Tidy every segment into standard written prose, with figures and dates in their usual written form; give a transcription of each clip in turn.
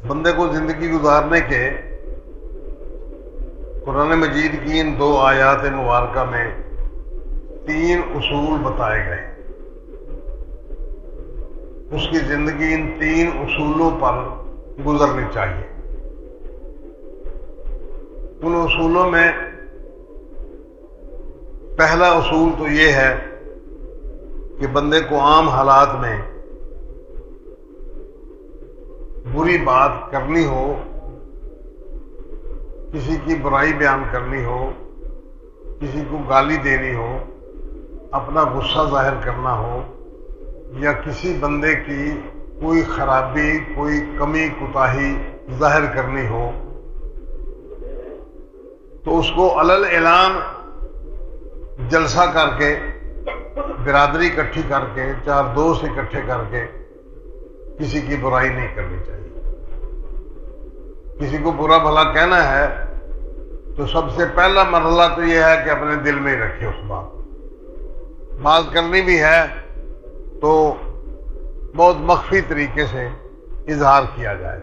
بندے کو زندگی گزارنے کے قرآن مجید کی ان 2 آیات مبارکہ میں 3 اصول بتائے گئے۔ اس کی زندگی ان 3 اصولوں پر گزرنی چاہیے۔ ان اصولوں میں پہلا اصول تو یہ ہے کہ بندے کو عام حالات میں بری بات کرنی ہو، کسی کی برائی بیان کرنی ہو، کسی کو گالی دینی ہو، اپنا غصہ ظاہر کرنا ہو، یا کسی بندے کی کوئی خرابی، کوئی کمی کوتاہی ظاہر کرنی ہو، تو اس کو علل اعلان جلسہ کر کے، برادری اکٹھی کر کے، 4 دوست اکٹھے کر کے کسی کی برائی نہیں کرنی چاہیے۔ کسی کو برا بھلا کہنا ہے تو سب سے پہلا مرحلہ تو یہ ہے کہ اپنے دل میں ہی رکھے اس بات کرنی بھی ہے تو بہت مخفی طریقے سے اظہار کیا جائے،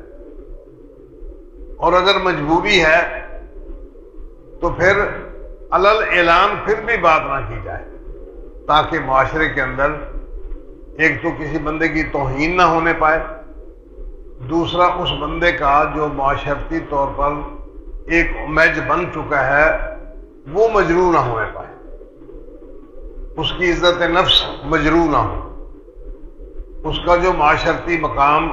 اور اگر مجبوری ہے تو پھر علل اعلان پھر بھی بات نہ کی جائے، تاکہ معاشرے کے اندر ایک تو کسی بندے کی توہین نہ ہونے پائے، دوسرا اس بندے کا جو معاشرتی طور پر ایک امیج بن چکا ہے وہ مجروح نہ ہونے پائے، اس کی عزت نفس مجروح نہ ہو، اس کا جو معاشرتی مقام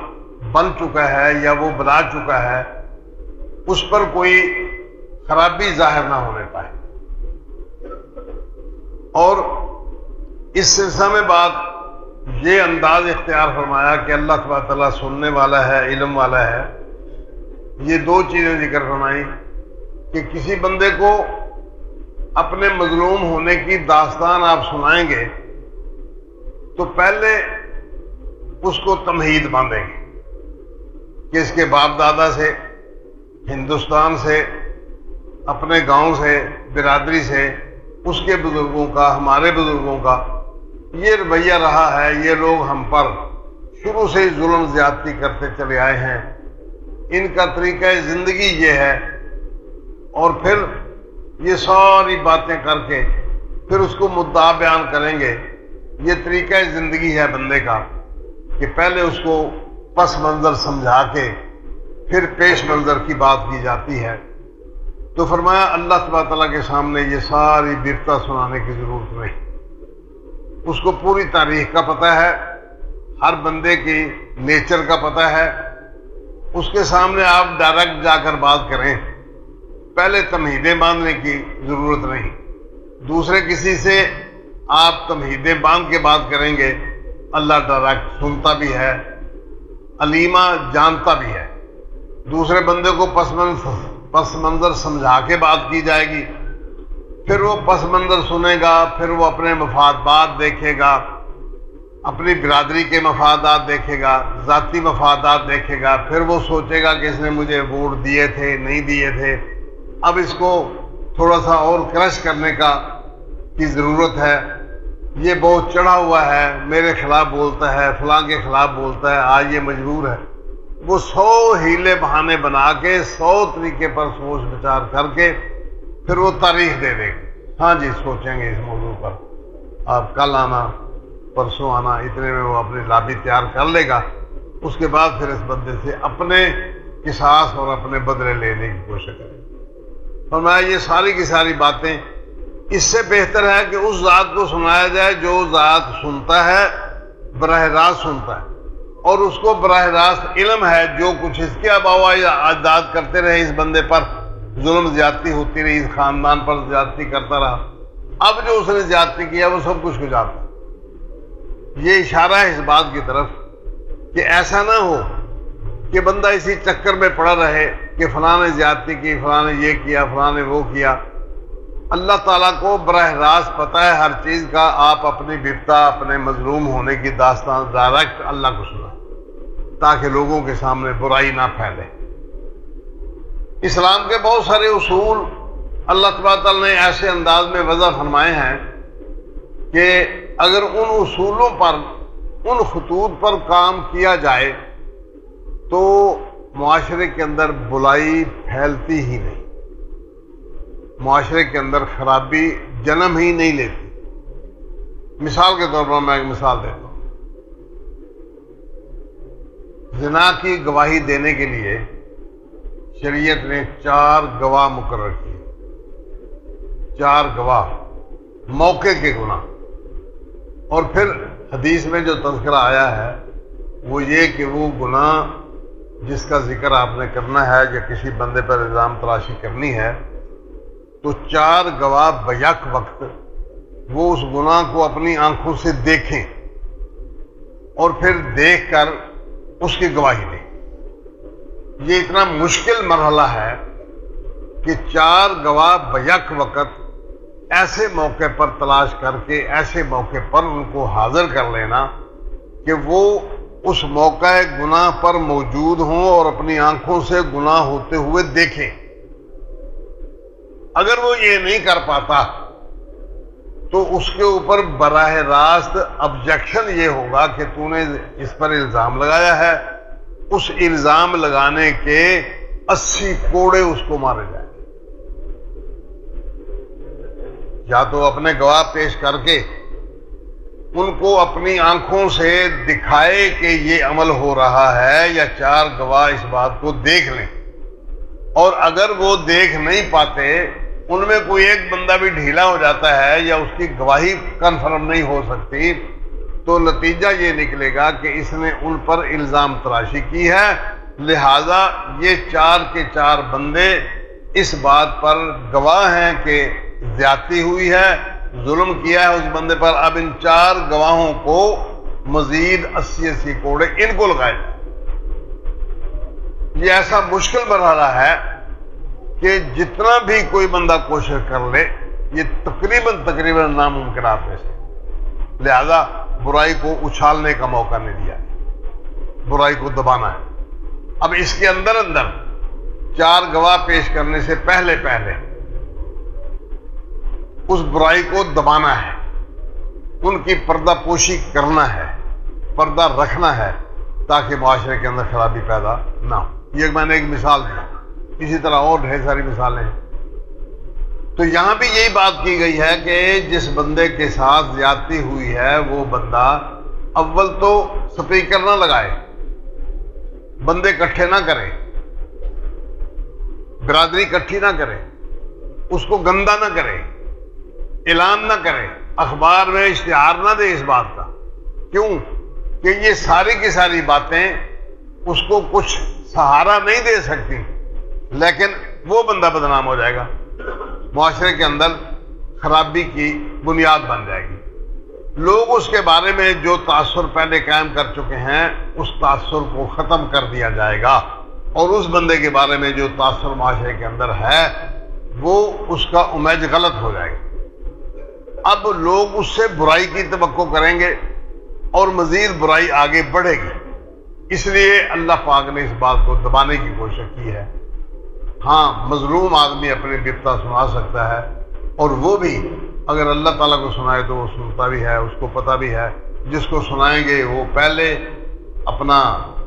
بن چکا ہے یا وہ بنا چکا ہے اس پر کوئی خرابی ظاہر نہ ہونے پائے۔ اور اس سلسلہ میں بات یہ انداز اختیار فرمایا کہ اللہ تبارک تعالیٰ سننے والا ہے، علم والا ہے۔ یہ 2 چیزیں ذکر فرمائیں کہ کسی بندے کو اپنے مظلوم ہونے کی داستان آپ سنائیں گے تو پہلے اس کو تمہید باندھیں گے کہ اس کے باپ دادا سے، ہندوستان سے، اپنے گاؤں سے، برادری سے، اس کے بزرگوں کا، ہمارے بزرگوں کا یہ رویہ رہا ہے، یہ لوگ ہم پر شروع سے ہی ظلم زیادتی کرتے چلے آئے ہیں، ان کا طریقہ زندگی یہ ہے، اور پھر یہ ساری باتیں کر کے پھر اس کو مدعا بیان کریں گے۔ یہ طریقہ زندگی ہے بندے کا کہ پہلے اس کو پس منظر سمجھا کے پھر پیش منظر کی بات کی جاتی ہے۔ تو فرمایا اللہ تبارک تعالیٰ کے سامنے یہ ساری برتا سنانے کی ضرورت نہیں، اس کو پوری تاریخ کا پتہ ہے، ہر بندے کی نیچر کا پتہ ہے، اس کے سامنے آپ ڈائریکٹ جا کر بات کریں، پہلے تمہیدیں باندھنے کی ضرورت نہیں۔ دوسرے کسی سے آپ تمہیدیں باندھ کے بات کریں گے، اللہ ڈائریکٹ سنتا بھی ہے، علیمہ جانتا بھی ہے۔ دوسرے بندے کو پس منظر سمجھا کے بات کی جائے گی، پھر وہ پس منظر سنے گا، پھر وہ اپنے مفادات دیکھے گا، اپنی برادری کے مفادات دیکھے گا، ذاتی مفادات دیکھے گا، پھر وہ سوچے گا کہ اس نے مجھے ووٹ دیے تھے نہیں دیے تھے، اب اس کو تھوڑا سا اور کرش کرنے کی ضرورت ہے، یہ بہت چڑھا ہوا ہے، میرے خلاف بولتا ہے، فلاں کے خلاف بولتا ہے، آج یہ مجبور ہے۔ وہ 100 ہیلے بہانے بنا کے 100 طریقے پر سوچ بچار کر کے پھر وہ تاریخ دے دے گا، ہاں جی سوچیں گے اس موضوع پر، آپ کل آنا، پرسوں آنا، اتنے میں وہ اپنی لابی تیار کر لے گا۔ اس کے بعد پھر اس بندے سے اپنے قصاص اور اپنے بدلے لینے کی کوشش کرے۔ فرمایا یہ ساری کی ساری باتیں اس سے بہتر ہے کہ اس ذات کو سنایا جائے جو ذات سنتا ہے، براہ راست سنتا ہے، اور اس کو براہ راست علم ہے جو کچھ اس کے آباء و اجداد کرتے رہے، اس بندے پر ظلم زیادتی ہوتی رہی، اس خاندان پر زیادتی کرتا رہا، اب جو اس نے زیادتی کیا وہ سب کچھ جاتا ہے۔ یہ اشارہ ہے اس بات کی طرف کہ ایسا نہ ہو کہ بندہ اسی چکر میں پڑا رہے کہ فلاں نے زیادتی کی، فلاں نے یہ کیا، فلاں نے وہ کیا۔ اللہ تعالیٰ کو براہ راست پتہ ہے ہر چیز کا، آپ اپنی بپتا، اپنے مظلوم ہونے کی داستان ڈائریکٹ اللہ کو سنا تاکہ لوگوں کے سامنے برائی نہ پھیلے۔ اسلام کے بہت سارے اصول اللہ تبارک تعالیٰ نے ایسے انداز میں وضع فرمائے ہیں کہ اگر ان اصولوں پر، ان خطوط پر کام کیا جائے تو معاشرے کے اندر بلائی پھیلتی ہی نہیں، معاشرے کے اندر خرابی جنم ہی نہیں لیتی۔ مثال کے طور پر میں ایک مثال دیتا ہوں۔ زنا کی گواہی دینے کے لیے شریعت نے 4 گواہ مقرر کیے، 4 گواہ موقع کے گناہ۔ اور پھر حدیث میں جو تذکرہ آیا ہے وہ یہ کہ وہ گناہ جس کا ذکر آپ نے کرنا ہے یا کسی بندے پر الزام تراشی کرنی ہے تو 4 گواہ بیک وقت وہ اس گناہ کو اپنی آنکھوں سے دیکھیں اور پھر دیکھ کر اس کی گواہی دیں۔ یہ اتنا مشکل مرحلہ ہے کہ 4 گواہ بیک وقت ایسے موقع پر تلاش کر کے ایسے موقع پر ان کو حاضر کر لینا کہ وہ اس موقع گناہ پر موجود ہوں اور اپنی آنکھوں سے گناہ ہوتے ہوئے دیکھیں۔ اگر وہ یہ نہیں کر پاتا تو اس کے اوپر براہ راست آبجیکشن یہ ہوگا کہ تو نے اس پر الزام لگایا ہے، اس الزام لگانے کے 80 کوڑے اس کو مارے جائیں، یا تو اپنے گواہ پیش کر کے ان کو اپنی آنکھوں سے دکھائے کہ یہ عمل ہو رہا ہے، یا 4 گواہ اس بات کو دیکھ لیں۔ اور اگر وہ دیکھ نہیں پاتے، ان میں کوئی ایک بندہ بھی ڈھیلا ہو جاتا ہے یا اس کی گواہی کنفرم نہیں ہو سکتی، تو نتیجہ یہ نکلے گا کہ اس نے ان پر الزام تراشی کی ہے، لہذا یہ 4 کے 4 بندے اس بات پر گواہ ہیں کہ زیادتی ہوئی ہے، ظلم کیا ہے اس بندے پر۔ اب ان 4 گواہوں کو مزید 80 کوڑے ان کو لگائے جائیں۔ یہ ایسا مشکل مرحلہ ہے کہ جتنا بھی کوئی بندہ کوشش کر لے یہ تقریباً ناممکنات میں سے، لہذا برائی کو اچھالنے کا موقع نہیں دیا، برائی کو دبانا ہے۔ اب اس کے اندر 4 گواہ پیش کرنے سے پہلے اس برائی کو دبانا ہے، ان کی پردہ پوشی کرنا ہے، پردہ رکھنا ہے، تاکہ معاشرے کے اندر خرابی پیدا نہ ہو۔ یہ میں نے ایک مثال دی، اسی طرح اور ڈھیر ساری مثالیں ہیں۔ تو یہاں بھی یہی بات کی گئی ہے کہ جس بندے کے ساتھ زیادتی ہوئی ہے وہ بندہ اول تو سپیکر نہ لگائے، بندے اکٹھے نہ کرے، برادری اکٹھی نہ کرے، اس کو گندا نہ کرے، اعلان نہ کرے، اخبار میں اشتہار نہ دے اس بات کا۔ کیوں کہ یہ ساری کی ساری باتیں اس کو کچھ سہارا نہیں دے سکتی، لیکن وہ بندہ بدنام ہو جائے گا، معاشرے کے اندر خرابی کی بنیاد بن جائے گی۔ لوگ اس کے بارے میں جو تاثر پہلے قائم کر چکے ہیں اس تاثر کو ختم کر دیا جائے گا، اور اس بندے کے بارے میں جو تاثر معاشرے کے اندر ہے وہ اس کا امیج غلط ہو جائے گا۔ اب لوگ اس سے برائی کی توقع کریں گے اور مزید برائی آگے بڑھے گی، اس لیے اللہ پاک نے اس بات کو دبانے کی کوشش کی ہے۔ ہاں، مظلوم آدمی اپنے بپتا سنا سکتا ہے، اور وہ بھی اگر اللہ تعالیٰ کو سنائے تو وہ سنتا بھی ہے، اس کو پتہ بھی ہے۔ جس کو سنائیں گے وہ پہلے اپنا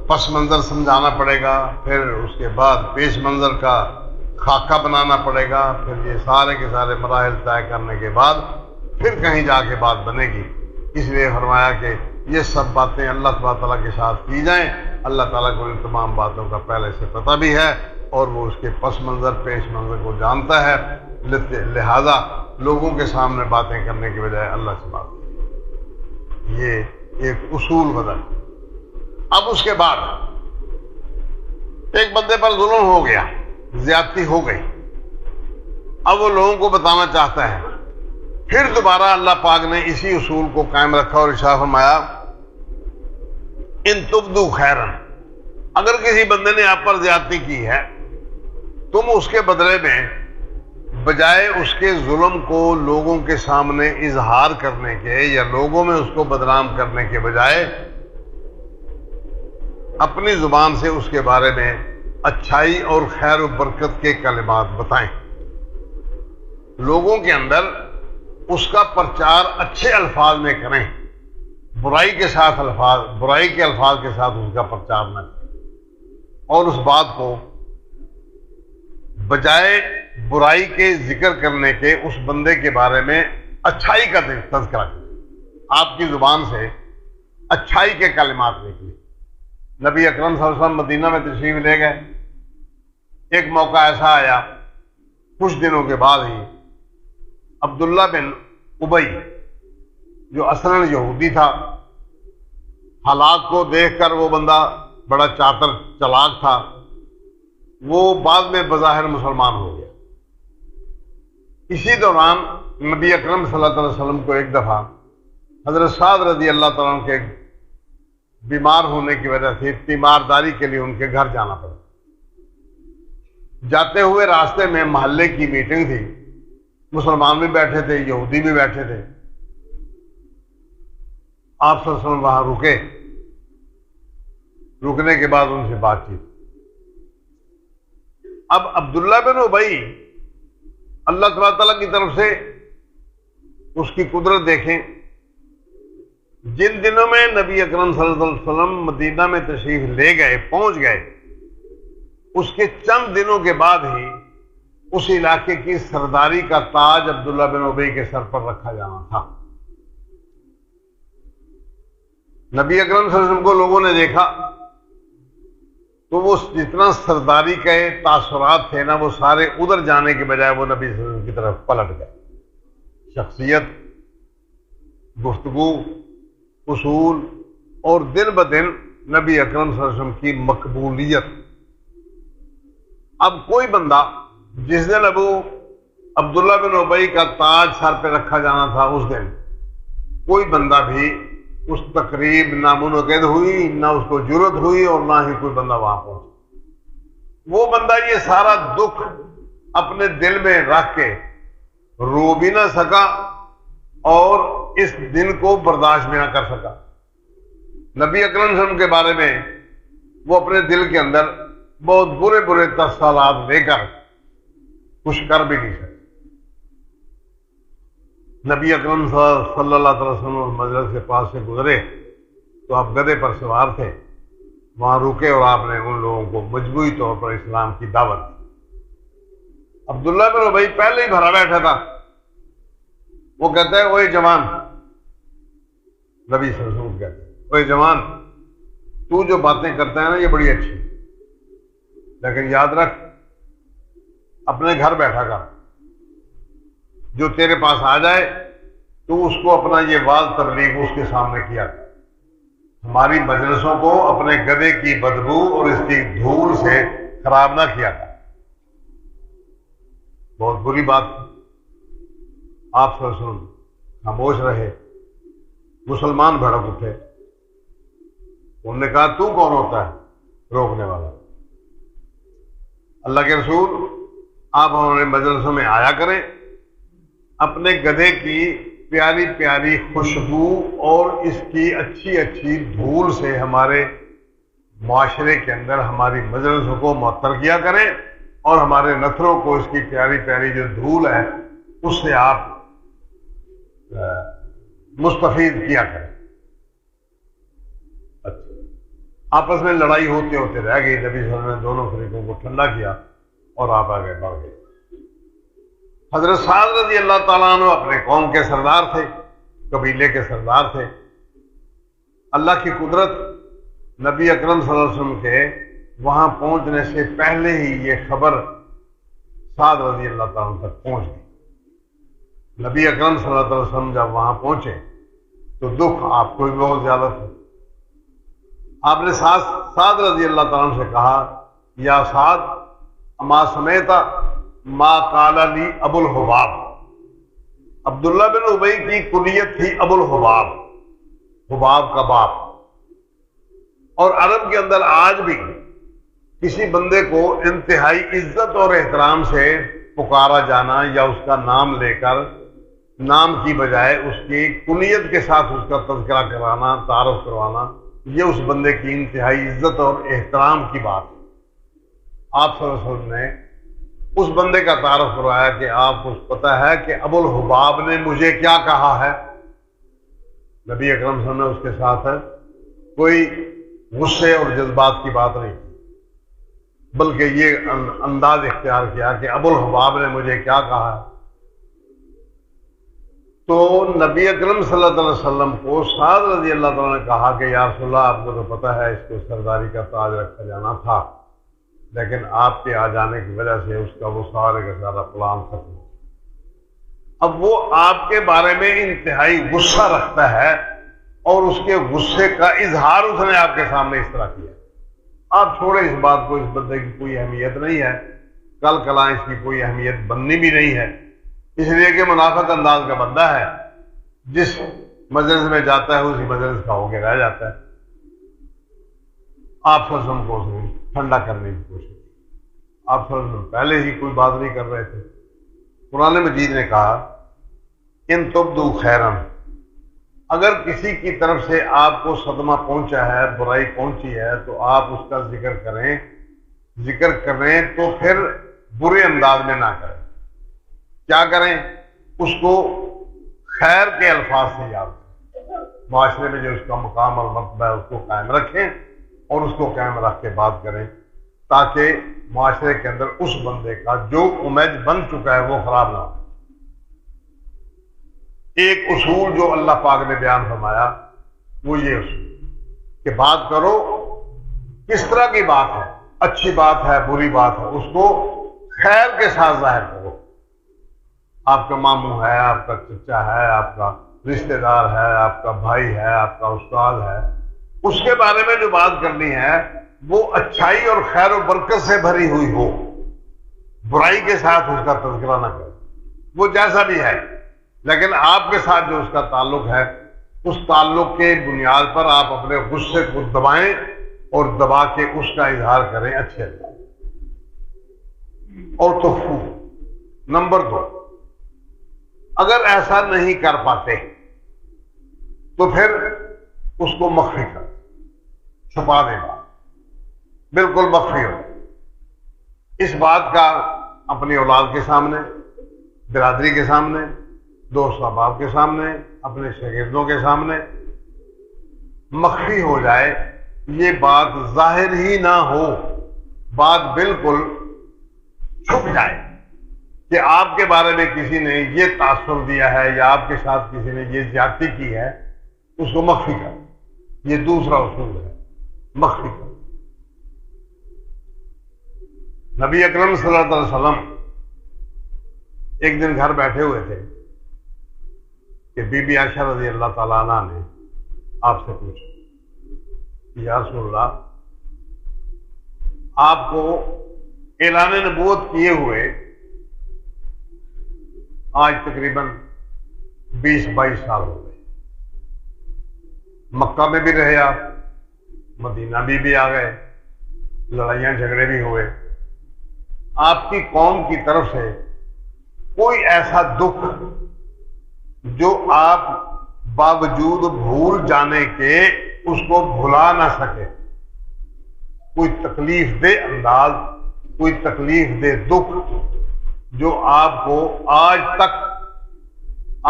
پس منظر سمجھانا پڑے گا، پھر اس کے بعد پیش منظر کا خاکہ بنانا پڑے گا، پھر یہ سارے کے سارے مراحل طے کرنے کے بعد پھر کہیں جا کے بات بنے گی۔ اس لیے فرمایا کہ یہ سب باتیں اللہ تعالیٰ کے ساتھ کی جائیں۔ اللہ تعالیٰ کو ان تمام باتوں کا پہلے سے پتہ بھی ہے اور وہ اس کے پس منظر پیش منظر کو جانتا ہے، لہذا لوگوں کے سامنے باتیں کرنے کی بجائے اللہ سے بات کریں۔ یہ ایک اصول بدل۔ اب اس کے بعد ایک بندے پر ظلم ہو گیا، زیادتی ہو گئی، اب وہ لوگوں کو بتانا چاہتا ہے، پھر دوبارہ اللہ پاک نے اسی اصول کو قائم رکھا اور ارشاد فرمایا ان تبدو خیرن، اگر کسی بندے نے آپ پر زیادتی کی ہے تم اس کے بدلے میں بجائے اس کے ظلم کو لوگوں کے سامنے اظہار کرنے کے یا لوگوں میں اس کو بدنام کرنے کے بجائے اپنی زبان سے اس کے بارے میں اچھائی اور خیر و برکت کے کلمات بتائیں، لوگوں کے اندر اس کا پرچار اچھے الفاظ میں کریں، برائی کے الفاظ کے ساتھ اس کا پرچار نہ کریں، اور اس بات کو بجائے برائی کے ذکر کرنے کے اس بندے کے بارے میں اچھائی کا تذکرہ کریں. آپ کی زبان سے اچھائی کے کلمات نکلے. نبی اکرم صلی اللہ علیہ وسلم مدینہ میں تشریف لے گئے. ایک موقع ایسا آیا کچھ دنوں کے بعد ہی عبداللہ بن ابی جو اصلاً یہودی تھا، حالات کو دیکھ کر وہ بندہ بڑا چاتر چلاک تھا، وہ بعد میں بظاہر مسلمان ہو گیا. اسی دوران نبی اکرم صلی اللہ علیہ وسلم کو ایک دفعہ حضرت سعد رضی اللہ تعالیٰ عنہ کے بیمار ہونے کی وجہ سے تیمارداری کے لیے ان کے گھر جانا پڑا. جاتے ہوئے راستے میں محلے کی میٹنگ تھی، مسلمان بھی بیٹھے تھے، یہودی بھی بیٹھے تھے. آپ صلی اللہ علیہ وسلم وہاں رکے. رکنے کے بعد ان سے بات چیت. اب عبداللہ بن ابی اللہ تبارک تعالیٰ کی طرف سے اس کی قدرت دیکھیں. جن دنوں میں نبی اکرم صلی اللہ علیہ وسلم مدینہ میں تشریف لے گئے، پہنچ گئے، اس کے چند دنوں کے بعد ہی اس علاقے کی سرداری کا تاج عبداللہ بن ابی کے سر پر رکھا جانا تھا. نبی اکرم صلی اللہ علیہ وسلم کو لوگوں نے دیکھا تو وہ جتنا سرداری کے تاثرات تھے نا، وہ سارے ادھر جانے کے بجائے وہ نبی صلی اللہ علیہ وسلم کی طرف پلٹ گئے. شخصیت، گفتگو، اصول اور دن بدن نبی اکرم صلی اللہ علیہ وسلم کی مقبولیت. اب کوئی بندہ جس دن ابو عبداللہ بن ابی کا تاج سر پہ رکھا جانا تھا، اس دن کوئی بندہ بھی اس تقریب نہ منعقد ہوئی، نہ اس کو جرت ہوئی، اور نہ ہی کوئی بندہ وہاں پہنچا. وہ بندہ یہ سارا دکھ اپنے دل میں رکھ کے رو بھی نہ سکا اور اس دن کو برداشت بھی نہ کر سکا. نبی اکرم صلی اللہ علیہ وسلم کے بارے میں وہ اپنے دل کے اندر بہت برے برے تاثرات لے کر کچھ کر بھی نہیں سکے. نبی اکرم صلی اللہ علیہ وسلم مجلس کے پاس سے گزرے تو آپ گدھے پر سوار تھے، وہاں رکے اور آپ نے ان لوگوں کو مجموعی طور پر اسلام کی دعوت دی. عبداللہ بن ابی پہلے ہی بھرا بیٹھا تھا. وہ کہتا ہے، اوے جوان، نبی صلی اللہ علیہ وسلم کہتے ہیں، اوے جوان، تو جو باتیں کرتا ہے نا یہ بڑی اچھی، لیکن یاد رکھ اپنے گھر بیٹھا کر، جو تیرے پاس آ جائے تو اس کو اپنا یہ واز تبلیغ اس کے سامنے کیا. ہماری مجلسوں کو اپنے گدھے کی بدبو اور اس کی دھول سے خراب نہ کیا تھا. بہت بری بات. آپ صلی اللہ علیہ وسلم خاموش رہے. مسلمان بھڑک اٹھے. انہوں نے کہا، تو کون ہوتا ہے روکنے والا؟ اللہ کے رسول، آپ ہمارے مجلسوں میں آیا کریں، اپنے گدھے کی پیاری پیاری خوشبو اور اس کی اچھی اچھی دھول سے ہمارے معاشرے کے اندر ہماری مجلسوں کو معطر کیا کریں، اور ہمارے نتھروں کو اس کی پیاری پیاری جو دھول ہے اس سے آپ مستفید کیا کریں. اچھا، آپس میں لڑائی ہوتے ہوتے رہ گئی. نبی صلی اللہ علیہ وسلم نے دونوں فریقوں کو ٹھنڈا کیا اور آپ آگے بڑھ گئے. حضرت سعد رضی اللہ تعالیٰ عنہ اپنے قوم کے سردار تھے، قبیلے کے سردار تھے. اللہ کی قدرت، نبی اکرم صلی اللہ علیہ وسلم کے وہاں پہنچنے سے پہلے ہی یہ خبر سعد رضی اللہ تعالیٰ عنہ تک پہنچ گئی. نبی اکرم صلی اللہ علیہ وسلم جب وہاں پہنچے تو دکھ آپ کو بھی بہت زیادہ تھا. آپ نے سعد رضی اللہ تعالیٰ عنہ سے کہا، یا سعد، اما سمیتا ما قال لی ابو الحباب. عبداللہ بن ابی کی کنیت تھی ابو الحباب، حباب کا باپ. اور عرب کے اندر آج بھی کسی بندے کو انتہائی عزت اور احترام سے پکارا جانا یا اس کا نام لے کر نام کی بجائے اس کی کنیت کے ساتھ اس کا تذکرہ کرانا، تعارف کروانا، یہ اس بندے کی انتہائی عزت اور احترام کی بات ہے. آپ صلی اللہ علیہ وسلم نے اس بندے کا تعارف کروایا کہ آپ کو پتہ ہے کہ ابو الحباب نے مجھے کیا کہا ہے. نبی اکرم صلی اللہ علیہ وسلم نے اس کے ساتھ کوئی غصے اور جذبات کی بات نہیں کی. بلکہ یہ انداز اختیار کیا کہ ابو الحباب نے مجھے کیا کہا ہے. تو نبی اکرم صلی اللہ علیہ وسلم کو سعد رضی اللہ تعالیٰ نے کہا کہ یا رسول اللہ، آپ کو تو پتہ ہے اس کو سرداری کا تاج رکھا جانا تھا، لیکن آپ کے آ جانے کی وجہ سے اس کا وہ سارے کا سارا پلان ختم. اب وہ آپ کے بارے میں انتہائی غصہ رکھتا ہے اور اس کے غصے کا اظہار اس نے آپ کے سامنے اس طرح کیا. آپ چھوڑیں اس بات کو، اس بندے کی کوئی اہمیت نہیں ہے، کل کلا اس کی کوئی اہمیت بننی بھی نہیں ہے، اس لیے کہ منافق انداز کا بندہ ہے، جس مجلس میں جاتا ہے اسی مجلس کا ہو کے رہ جاتا ہے. آپ صلی اللہ علیہ وسلم کو اس نے ٹھنڈا کرنے کی کوشش کی. آپ صلی اللہ علیہ وسلم پہلے ہی کوئی بات نہیں کر رہے تھے. قرآن مجید نے کہا ان تبدو خیرن، اگر کسی کی طرف سے آپ کو صدمہ پہنچا ہے، برائی پہنچی ہے، تو آپ اس کا ذکر کریں. ذکر کریں تو پھر برے انداز میں نہ کریں. کیا کریں؟ اس کو خیر کے الفاظ سے یاد کریں. معاشرے میں جو اس کا مقام اور مرتبہ ہے اس کو قائم رکھیں اور اس کو قائم رکھ کے بات کریں، تاکہ معاشرے کے اندر اس بندے کا جو امیج بن چکا ہے وہ خراب نہ ہو. ایک اصول جو اللہ پاک نے بیان فرمایا وہ یہ اصول کہ بات کرو کس طرح کی بات ہے، اچھی بات ہے بری بات ہے، اس کو خیر کے ساتھ ظاہر کرو. آپ کا ماموں ہے، آپ کا چچا ہے، آپ کا رشتہ دار ہے، آپ کا بھائی ہے، آپ کا استاد ہے، اس کے بارے میں جو بات کرنی ہے وہ اچھائی اور خیر و برکت سے بھری ہوئی ہو، برائی کے ساتھ اس کا تذکرہ نہ کرے، وہ جیسا بھی ہے. لیکن آپ کے ساتھ جو اس کا تعلق ہے، اس تعلق کے بنیاد پر آپ اپنے غصے کو دبائیں اور دبا کے اس کا اظہار کریں اچھے اللہ. اور تخفو. نمبر 2، اگر ایسا نہیں کر پاتے تو پھر اس کو مخفی کر، چھپا دیں، بالکل مخفی ہو. اس بات کا اپنی اولاد کے سامنے، برادری کے سامنے، دوست احباب کے سامنے، اپنے شاگردوں کے سامنے مخفی ہو جائے. یہ بات ظاہر ہی نہ ہو، بات بالکل چھپ جائے کہ آپ کے بارے میں کسی نے یہ تاثر دیا ہے یا آپ کے ساتھ کسی نے یہ زیادتی کی ہے، اس کو مخفی کر. یہ دوسرا اصول ہے، مخفی کر. نبی اکرم صلی اللہ علیہ وسلم ایک دن گھر بیٹھے ہوئے تھے کہ بی بی عائشہ رضی اللہ تعالیٰ عنہ نے آپ سے پوچھا کہ یا رسول اللہ، آپ کو اعلان نبوت کیے ہوئے آج تقریباً 20-22 سال ہو گئے. مکہ میں بھی رہے آپ، مدینہ بھی آ گئے، لڑائیاں جھگڑے بھی ہوئے. آپ کی قوم کی طرف سے کوئی ایسا دکھ جو آپ باوجود بھول جانے کے اس کو بھلا نہ سکے، کوئی تکلیف دہ انداز، کوئی تکلیف دہ دکھ جو آپ کو آج تک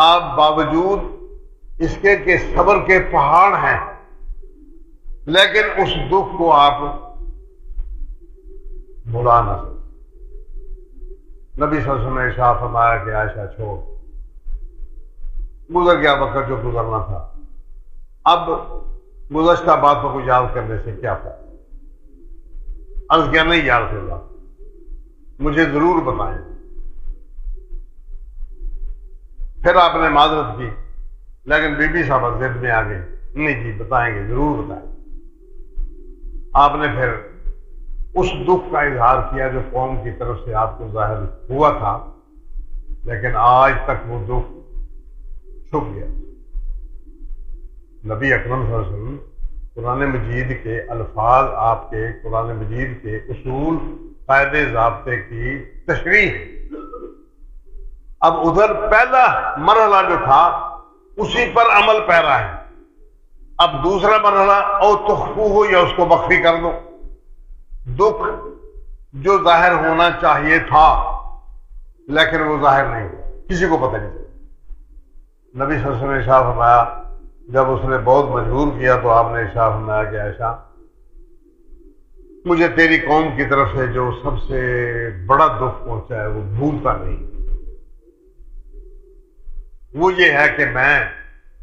آپ باوجود اس کے کہ صبر کے پہاڑ ہیں لیکن اس دکھ کو آپ بھلا نہ سکے. نبی صلی اللہ علیہ وسلم نے ارشاد فرمایا کہ عائشہ چھوڑ، گزر گیا وقت جو گزرنا تھا، اب گزشتہ باتوں کو یاد کرنے سے کیا فائدہ. عرض کیا نہیں یا رسول اللہ، مجھے ضرور بتائیں. پھر آپ نے معذرت کی، لیکن بی بی صاحبہ ضد میں آ گئی، نہیں جی بتائیں گے، ضرور بتائیں. آپ نے پھر اس دکھ کا اظہار کیا جو قوم کی طرف سے آپ کو ظاہر ہوا تھا، لیکن آج تک وہ دکھ چھپ گیا. نبی اکرم صلی اللہ علیہ وسلم قرآن مجید کے الفاظ، آپ کے قرآن مجید کے اصول، قاعدے ضابطے کی تشریح. اب ادھر پہلا مرحلہ جو تھا اسی پر عمل پیرا ہے. اب دوسرا مرحلہ او تخفو ہو یا اس کو مخفی کر دو. دکھ جو ظاہر ہونا چاہیے تھا لیکن وہ ظاہر نہیں ہوا، کسی کو پتہ نہیں چلا. نبی صلی اللہ علیہ وسلم نے ارشاد فرمایا، جب اس نے بہت مجبور کیا تو آپ نے ارشاد فرمایا کہ عائشہ مجھے تیری قوم کی طرف سے جو سب سے بڑا دکھ پہنچا ہے وہ بھولتا نہیں۔ وہ یہ ہے کہ میں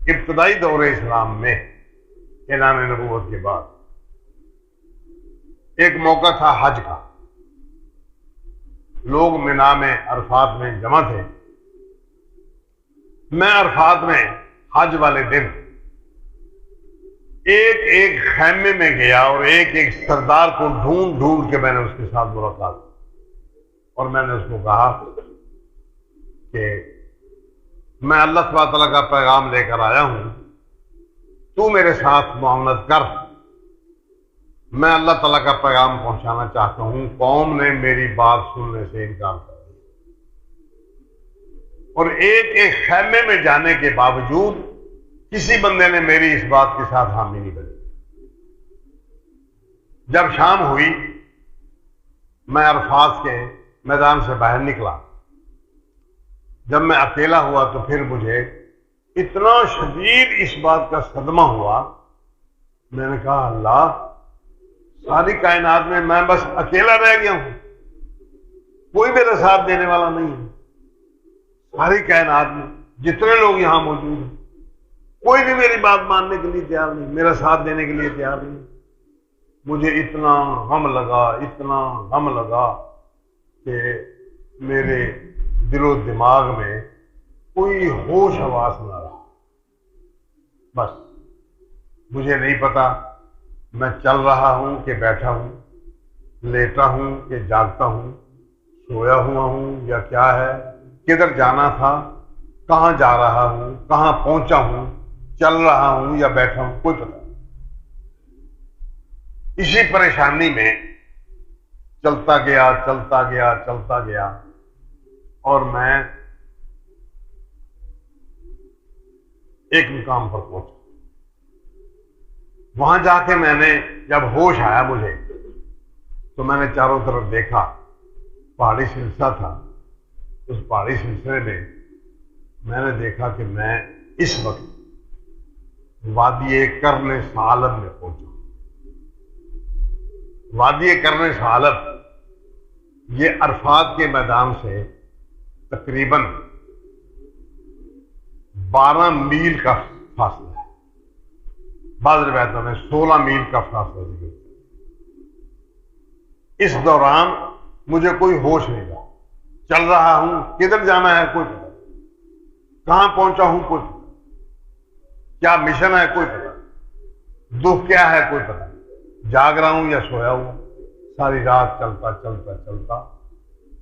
ابتدائی دور اسلام میں اعلان نبوت کے بعد ایک موقع تھا حج کا، لوگ مینا میں عرفات میں جمع تھے، میں عرفات میں حج والے دن ایک ایک خیمے میں گیا اور ایک ایک سردار کو ڈھونڈ ڈھونڈ کے میں نے اس کے ساتھ ملاقات کی، اور میں نے اس کو کہا کہ میں اللہ تبارک تعالیٰ کا پیغام لے کر آیا ہوں، تو میرے ساتھ معاملت کر، میں اللہ تعالیٰ کا پیغام پہنچانا چاہتا ہوں۔ قوم نے میری بات سننے سے انکار کر دیا، اور ایک ایک خیمے میں جانے کے باوجود کسی بندے نے میری اس بات کے ساتھ حامی نہیں بنی۔ جب شام ہوئی میں عرفات کے میدان سے باہر نکلا، جب میں اکیلا ہوا تو پھر مجھے اتنا شدید اس بات کا صدمہ ہوا، میں نے کہا اللہ، ساری کائنات میں بس اکیلا رہ گیا ہوں، کوئی میرا ساتھ دینے والا نہیں ہے۔ ساری کائنات میں جتنے لوگ یہاں موجود ہیں کوئی بھی میری بات ماننے کے لیے تیار نہیں، میرا ساتھ دینے کے لیے تیار نہیں۔ مجھے اتنا غم لگا کہ میرے دل و دماغ میں کوئی ہوش حواس نہ رہا۔ بس مجھے نہیں پتا میں چل رہا ہوں کہ بیٹھا ہوں، لیٹا ہوں کہ جاگتا ہوں، سویا ہوا ہوں یا کیا ہے، کدھر جانا تھا، کہاں جا رہا ہوں، کہاں پہنچا ہوں، چل رہا ہوں یا بیٹھا ہوں، کوئی پتہ نہیں۔ اسی پریشانی میں چلتا گیا اور میں ایک مقام پر پہنچا۔ وہاں جا کے میں نے جب ہوش آیا مجھے تو میں نے چاروں طرف دیکھا، پہاڑی سلسلہ تھا، اس پہاڑی سلسلے میں میں نے دیکھا کہ میں اس وقت وادی قرن ثعلب میں پہنچا۔ وادی قرن ثعلب یہ عرفات کے میدان سے تقریباً 12 میل کا فاصلہ ہے، بعض روایتوں میں 16 میل کا فاصلہ ذکر۔ اس دوران مجھے کوئی ہوش نہیں رہا، چل رہا ہوں، کدھر جانا ہے کوئی پتہ نہیں، کہاں پہنچا ہوں کوئی پتہ نہیں، کیا مشن ہے کوئی پتہ نہیں، دکھ کیا ہے کوئی پتہ نہیں، جاگ رہا ہوں یا سویا ہوں۔ ساری رات چلتا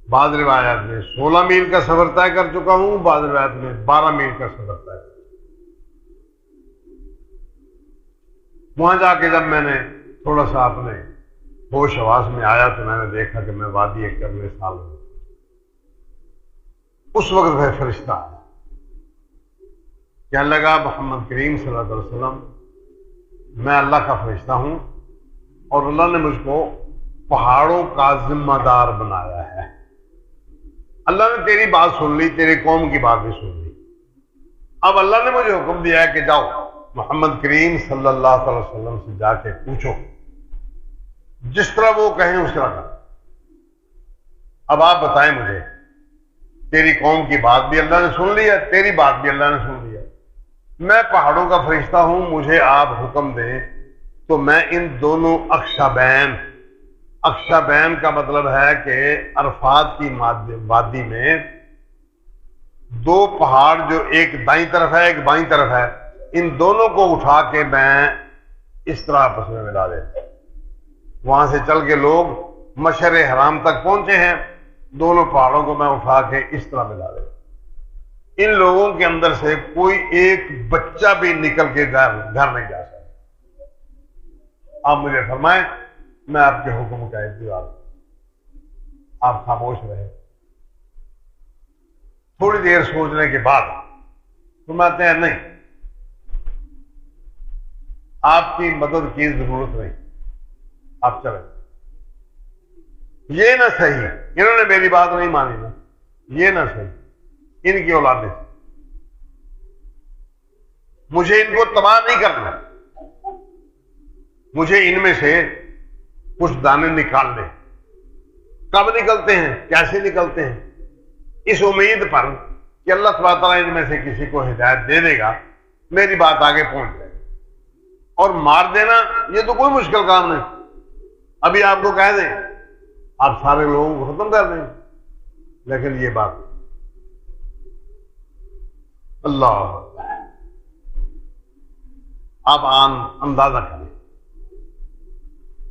بعض روایات میں 16 میل کا سفر طے کر چکا ہوں، بعض روایات میں 12 میل کا سفر طے کر چکا ہوں۔ وہاں جا کے جب میں نے تھوڑا سا اپنے ہوش حواس میں آیا تو میں نے دیکھا کہ میں وادی قرن ثعلب میں۔ اس وقت وہ فرشتہ آیا، کہنے لگا محمد کریم صلی اللہ علیہ وسلم، میں اللہ کا فرشتہ ہوں اور اللہ نے مجھ کو پہاڑوں کا ذمہ دار بنایا ہے۔ اللہ نے تیری بات سن لی، تیری قوم کی بات بھی سن لی، اب اللہ نے مجھے حکم دیا ہے کہ جاؤ محمد کریم صلی اللہ علیہ وسلم سے جا کے پوچھو، جس طرح وہ کہیں اس طرح کرو۔ اب آپ بتائیں مجھے، تیری قوم کی بات بھی اللہ نے سن لی ہے، تیری بات بھی اللہ نے سن لی ہے، میں پہاڑوں کا فرشتہ ہوں، مجھے آپ حکم دیں تو میں ان دونوں اکشابین کا مطلب ہے کہ عرفات کی وادی میں دو پہاڑ جو ایک دائیں طرف ہے ایک بائیں طرف ہے، ان دونوں کو اٹھا کے میں اس طرح آپس میں ملا دیتا ہوں۔ وہاں سے چل کے لوگ مشعر حرام تک پہنچے ہیں، دونوں پہاڑوں کو میں اٹھا کے اس طرح ملا دیتا ہوں۔ ان لوگوں کے اندر سے کوئی ایک بچہ بھی نکل کے گھر نہیں جا سکتا۔ آپ مجھے فرمائیں، میں آپ کے حکم کا انتظار کروں۔ آپ خاموش رہے، تھوڑی دیر سوچنے کے بعد فرماتے ہیں نہیں، آپ کی مدد کی ضرورت نہیں، آپ چلیں۔ یہ نہ صحیح، انہوں نے میری بات نہیں مانی نا، یہ نہ صحیح، ان کی اولادیں، مجھے ان کو تباہ نہیں کرنا، مجھے ان میں سے کچھ دانے نکال لیں. کب نکلتے ہیں؟ کیسے نکلتے ہیں؟ اس امید پر کہ اللہ تبارک تعالیٰ ان میں سے کسی کو ہدایت دے دے گا، میری بات آگے پہنچ جائے گی. اور مار دینا یہ تو کوئی مشکل کام نہیں. ابھی آپ کو کہہ دیں آپ سارے لوگوں کو ختم کر دیں، لیکن یہ بات اللہ، آپ اندازہ کریں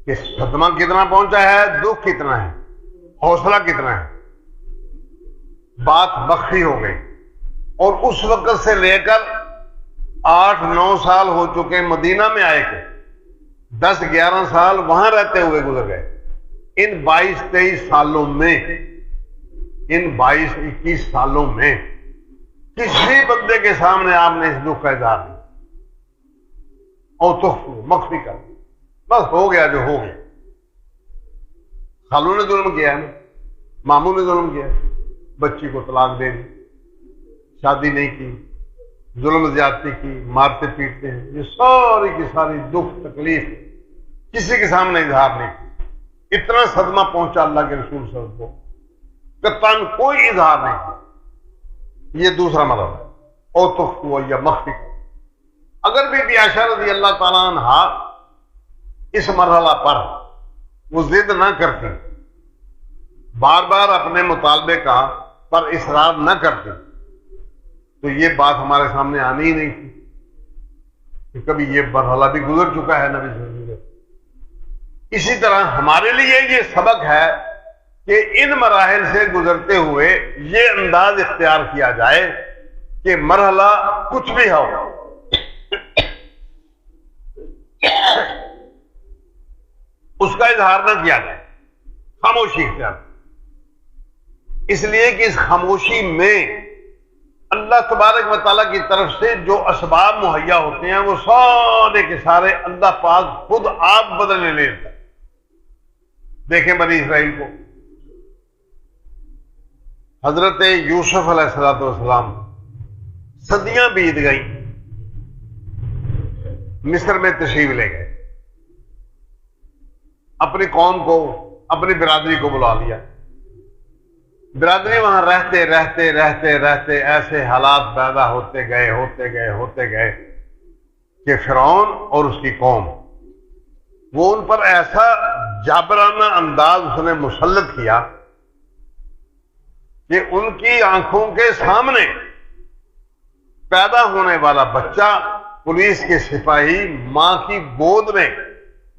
کہ صدمہ کتنا پہنچا ہے، دکھ کتنا ہے، حوصلہ کتنا ہے. بات بخشی ہو گئی. اور اس وقت سے لے کر 8-9 سال ہو چکے مدینہ میں آئے تھے، 10-11 سال وہاں رہتے ہوئے گزر گئے. ان 22-23 سالوں میں، ان 22-21 سالوں میں کسی بندے کے سامنے آپ نے اس دکھ کا اظہار نہیں اور تو مخفی کر دی. بس ہو گیا جو ہو گیا. خالو نے ظلم کیا ہے نا، ماموں نے ظلم کیا ہے، بچی کو طلاق دے دی، شادی نہیں کی، ظلم زیادتی کی، مارتے پیٹتے ہیں. یہ ساری کی ساری دکھ تکلیف کسی کے سامنے اظہار نہیں کی. اتنا صدمہ پہنچا اللہ کے رسول صلی اللہ علیہ وسلم کو، قطعاً کوئی اظہار نہیں کیا. یہ دوسرا مرحلہ ہے. اور تو یا مخفی. اگر بی عائشہ رضی اللہ تعالیٰ عنہا اس مرحلہ پر وہ ضد نہ کرتی، بار بار اپنے مطالبے کا پر اصرار نہ کرتی، تو یہ بات ہمارے سامنے آنی ہی نہیں تھی کہ کبھی یہ مرحلہ بھی گزر چکا ہے نبی صلی اللہ علیہ وسلم. اسی طرح ہمارے لیے یہ سبق ہے کہ ان مراحل سے گزرتے ہوئے یہ انداز اختیار کیا جائے کہ مرحلہ کچھ بھی ہو اس کا اظہار نہ کیا جائے، خاموشی اختیار. اس لیے کہ اس خاموشی میں اللہ تبارک و تعالیٰ کی طرف سے جو اسباب مہیا ہوتے ہیں وہ سارے کے سارے اللہ پاک خود آپ بدلنے لیتا ہے. دیکھیں بنی اسرائیل کو، حضرت یوسف علیہ السلام صدیاں بیت گئیں، مصر میں تشریف لے گئے، اپنی قوم کو، اپنی برادری کو بلا لیا. برادری وہاں رہتے رہتے رہتے رہتے ایسے حالات پیدا ہوتے گئے کہ فرعون اور اس کی قوم، وہ ان پر ایسا جابرانہ انداز اس نے مسلط کیا کہ ان کی آنکھوں کے سامنے پیدا ہونے والا بچہ پولیس کے سپاہی ماں کی گود میں،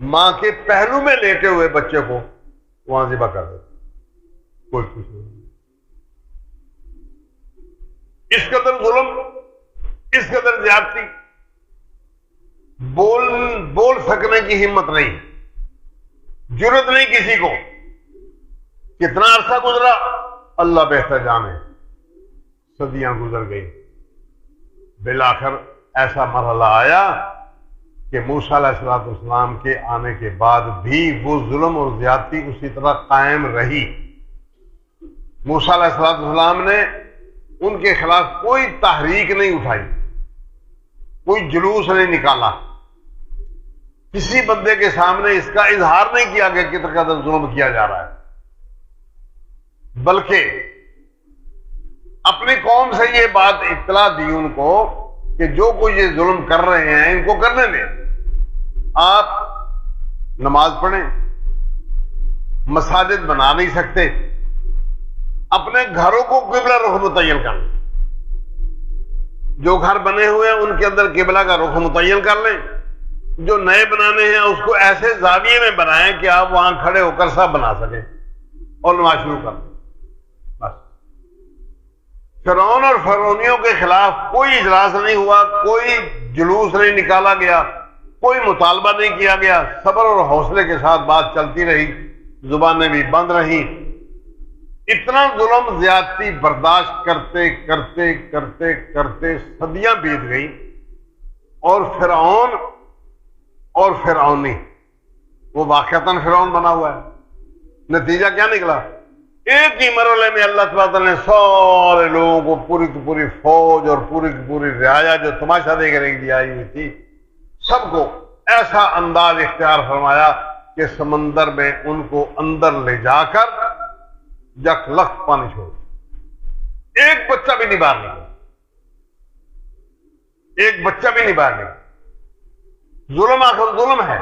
ماں کے پہلو میں لیٹے ہوئے بچے کو وہاں ذبح کر دیتے. کوئی کچھ نہیں. اس قدر ظلم، اس قدر زیادتی، بول سکنے کی ہمت نہیں، جرت نہیں کسی کو. کتنا عرصہ گزرا اللہ بہتر جانے، صدیاں گزر گئی. بالآخر ایسا مرحلہ آیا کہ موسیٰ علیہ السلام کے آنے کے بعد بھی وہ ظلم اور زیادتی اسی طرح قائم رہی. موسیٰ علیہ السلام نے ان کے خلاف کوئی تحریک نہیں اٹھائی، کوئی جلوس نہیں نکالا، کسی بندے کے سامنے اس کا اظہار نہیں کیا کہ کتنا قدر ظلم کیا جا رہا ہے، بلکہ اپنی قوم سے یہ بات اطلاع دی ان کو کہ جو کوئی یہ ظلم کر رہے ہیں ان کو کرنے دیں. آپ نماز پڑھیں، مساجد بنا نہیں سکتے، اپنے گھروں کو قبلہ رخ متعین کر لیں. جو گھر بنے ہوئے ہیں ان کے اندر قبلہ کا رخ متعین کر لیں. جو نئے بنانے ہیں اس کو ایسے زاویے میں بنائیں کہ آپ وہاں کھڑے ہو کر سب بنا سکیں اور نماز شروع کر دیں. بس فرعون اور فرعونیوں کے خلاف کوئی اجلاس نہیں ہوا، کوئی جلوس نہیں نکالا گیا، کوئی مطالبہ نہیں کیا گیا. صبر اور حوصلے کے ساتھ بات چلتی رہی، زبانیں بھی بند رہیں. اتنا ظلم زیادتی برداشت کرتے کرتے کرتے کرتے صدیاں بیت گئی. اور فرعون اور فرعونی وہ واقعتاً فرعون بنا ہوا ہے. نتیجہ کیا نکلا؟ ایک ہی مرحلے میں اللہ تعالیٰ نے سارے لوگوں کو، پوری کی پوری فوج اور پوری کی پوری رعایا جو تماشا دیکھ رہی تھی آئی ہوئی تھی، سب کو ایسا انداز اختیار فرمایا، کہ سمندر میں ان کو اندر لے جا کر یک لخت پانی چھوڑ، ایک بچہ بھی نہیں باہر نکلا، ایک بچہ بھی نہیں باہر نکلا۔ ظلم آخر ظلم ہے،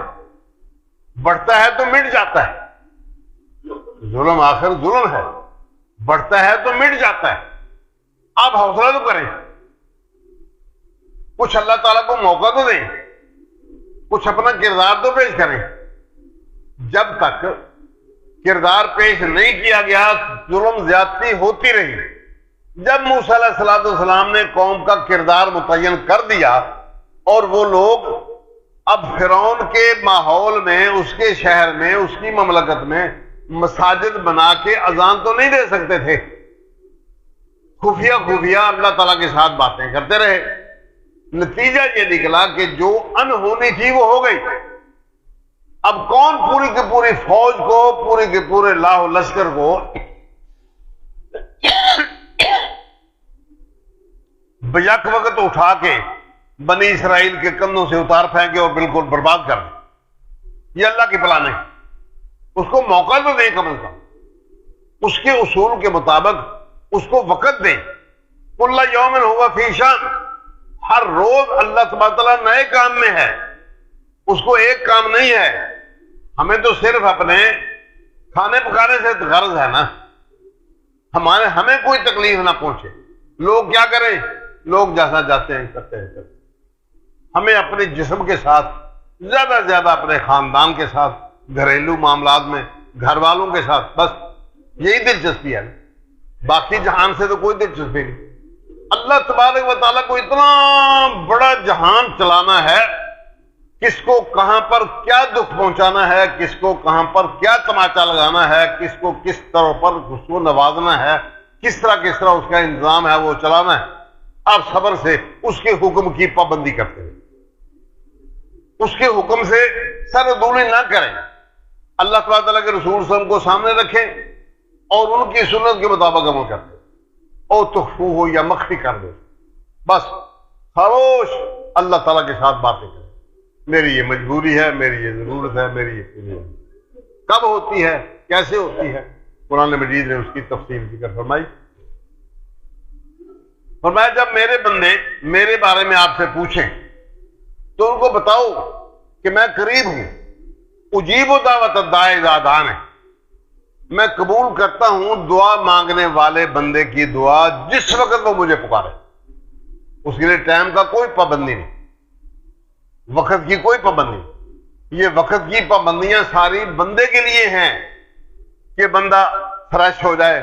بڑھتا ہے تو مٹ جاتا ہے، ظلم آخر ظلم ہے، بڑھتا ہے تو مٹ جاتا ہے۔ آپ حوصلہ تو کریں، کچھ اللہ تعالیٰ کو موقع تو دیں، کچھ اپنا کردار تو پیش کریں۔ جب تک کردار پیش نہیں کیا گیا ظلم زیادتی ہوتی رہی۔ جب موسیٰ علیہ السلام نے قوم کا کردار متعین کر دیا اور وہ لوگ اب فرعون کے ماحول میں، اس کے شہر میں، اس کی مملکت میں مساجد بنا کے اذان تو نہیں دے سکتے تھے، خفیہ اللہ تعالیٰ کے ساتھ باتیں کرتے رہے۔ نتیجہ یہ نکلا کہ جو انہونی تھی وہ ہو گئی۔ اب کون پوری کی پوری فوج کو، پورے کے پورے لاہ و لشکر کو بیک وقت اٹھا کے بنی اسرائیل کے کندھوں سے اتار پھینکے اور بالکل برباد کر دیں؟ یہ اللہ کی پلان ہے۔ اس کو موقع تو دیں، کم از کم اس کے اصول کے مطابق اس کو وقت دیں۔ کل یوم ہوا فی شان، ہر روز اللہ تبارک تعالیٰ نئے کام میں ہے، اس کو ایک کام نہیں ہے۔ ہمیں تو صرف اپنے کھانے پکانے سے غرض ہے نا، ہمیں کوئی تکلیف نہ پہنچے۔ لوگ کیا کریں؟ لوگ جیسا جاتے ہیں کرتے ہیں۔ ہمیں اپنے جسم کے ساتھ زیادہ سے زیادہ اپنے خاندان کے ساتھ، گھریلو معاملات میں گھر والوں کے ساتھ، بس یہی دلچسپی ہے، باقی جہان سے تو کوئی دلچسپی نہیں۔ اللہ تبارک و تعالیٰ کو اتنا بڑا جہان چلانا ہے، کس کو کہاں پر کیا دکھ پہنچانا ہے، کس کو کہاں پر کیا تماچا لگانا ہے، کس کو کس طرح پر اس کو نوازنا ہے، کس طرح اس کا انتظام ہے وہ چلانا ہے۔ آپ صبر سے اس کے حکم کی پابندی کرتے ہیں، اس کے حکم سے سردولی نہ کریں، اللہ تعالیٰ کے رسول صلی اللہ علیہ وسلم کو سامنے رکھیں اور ان کی سنت کے مطابق عمل کرتے ہیں، اور تخفو ہو یا مخفی کر دو، بس خاموش اللہ تعالیٰ کے ساتھ باتیں کریں۔ میری یہ مجبوری ہے، میری یہ ضرورت ہے، میری یہ فیلنگ ہے۔ کب ہوتی ہے، کیسے ہوتی ہے، قرآن مجید نے اس کی تفصیل ذکر فرمائی۔ فرمایا جب میرے بندے میرے بارے میں آپ سے پوچھیں تو ان کو بتاؤ کہ میں قریب ہوں، اجیب دعوت الداعی اذا دعان ہے، میں قبول کرتا ہوں دعا مانگنے والے بندے کی دعا جس وقت وہ مجھے پکارے۔ اس کے لیے ٹائم کا کوئی پابندی نہیں، وقت کی کوئی پابندی نہیں۔ یہ وقت کی پابندیاں ساری بندے کے لیے ہیں کہ بندہ فریش ہو جائے،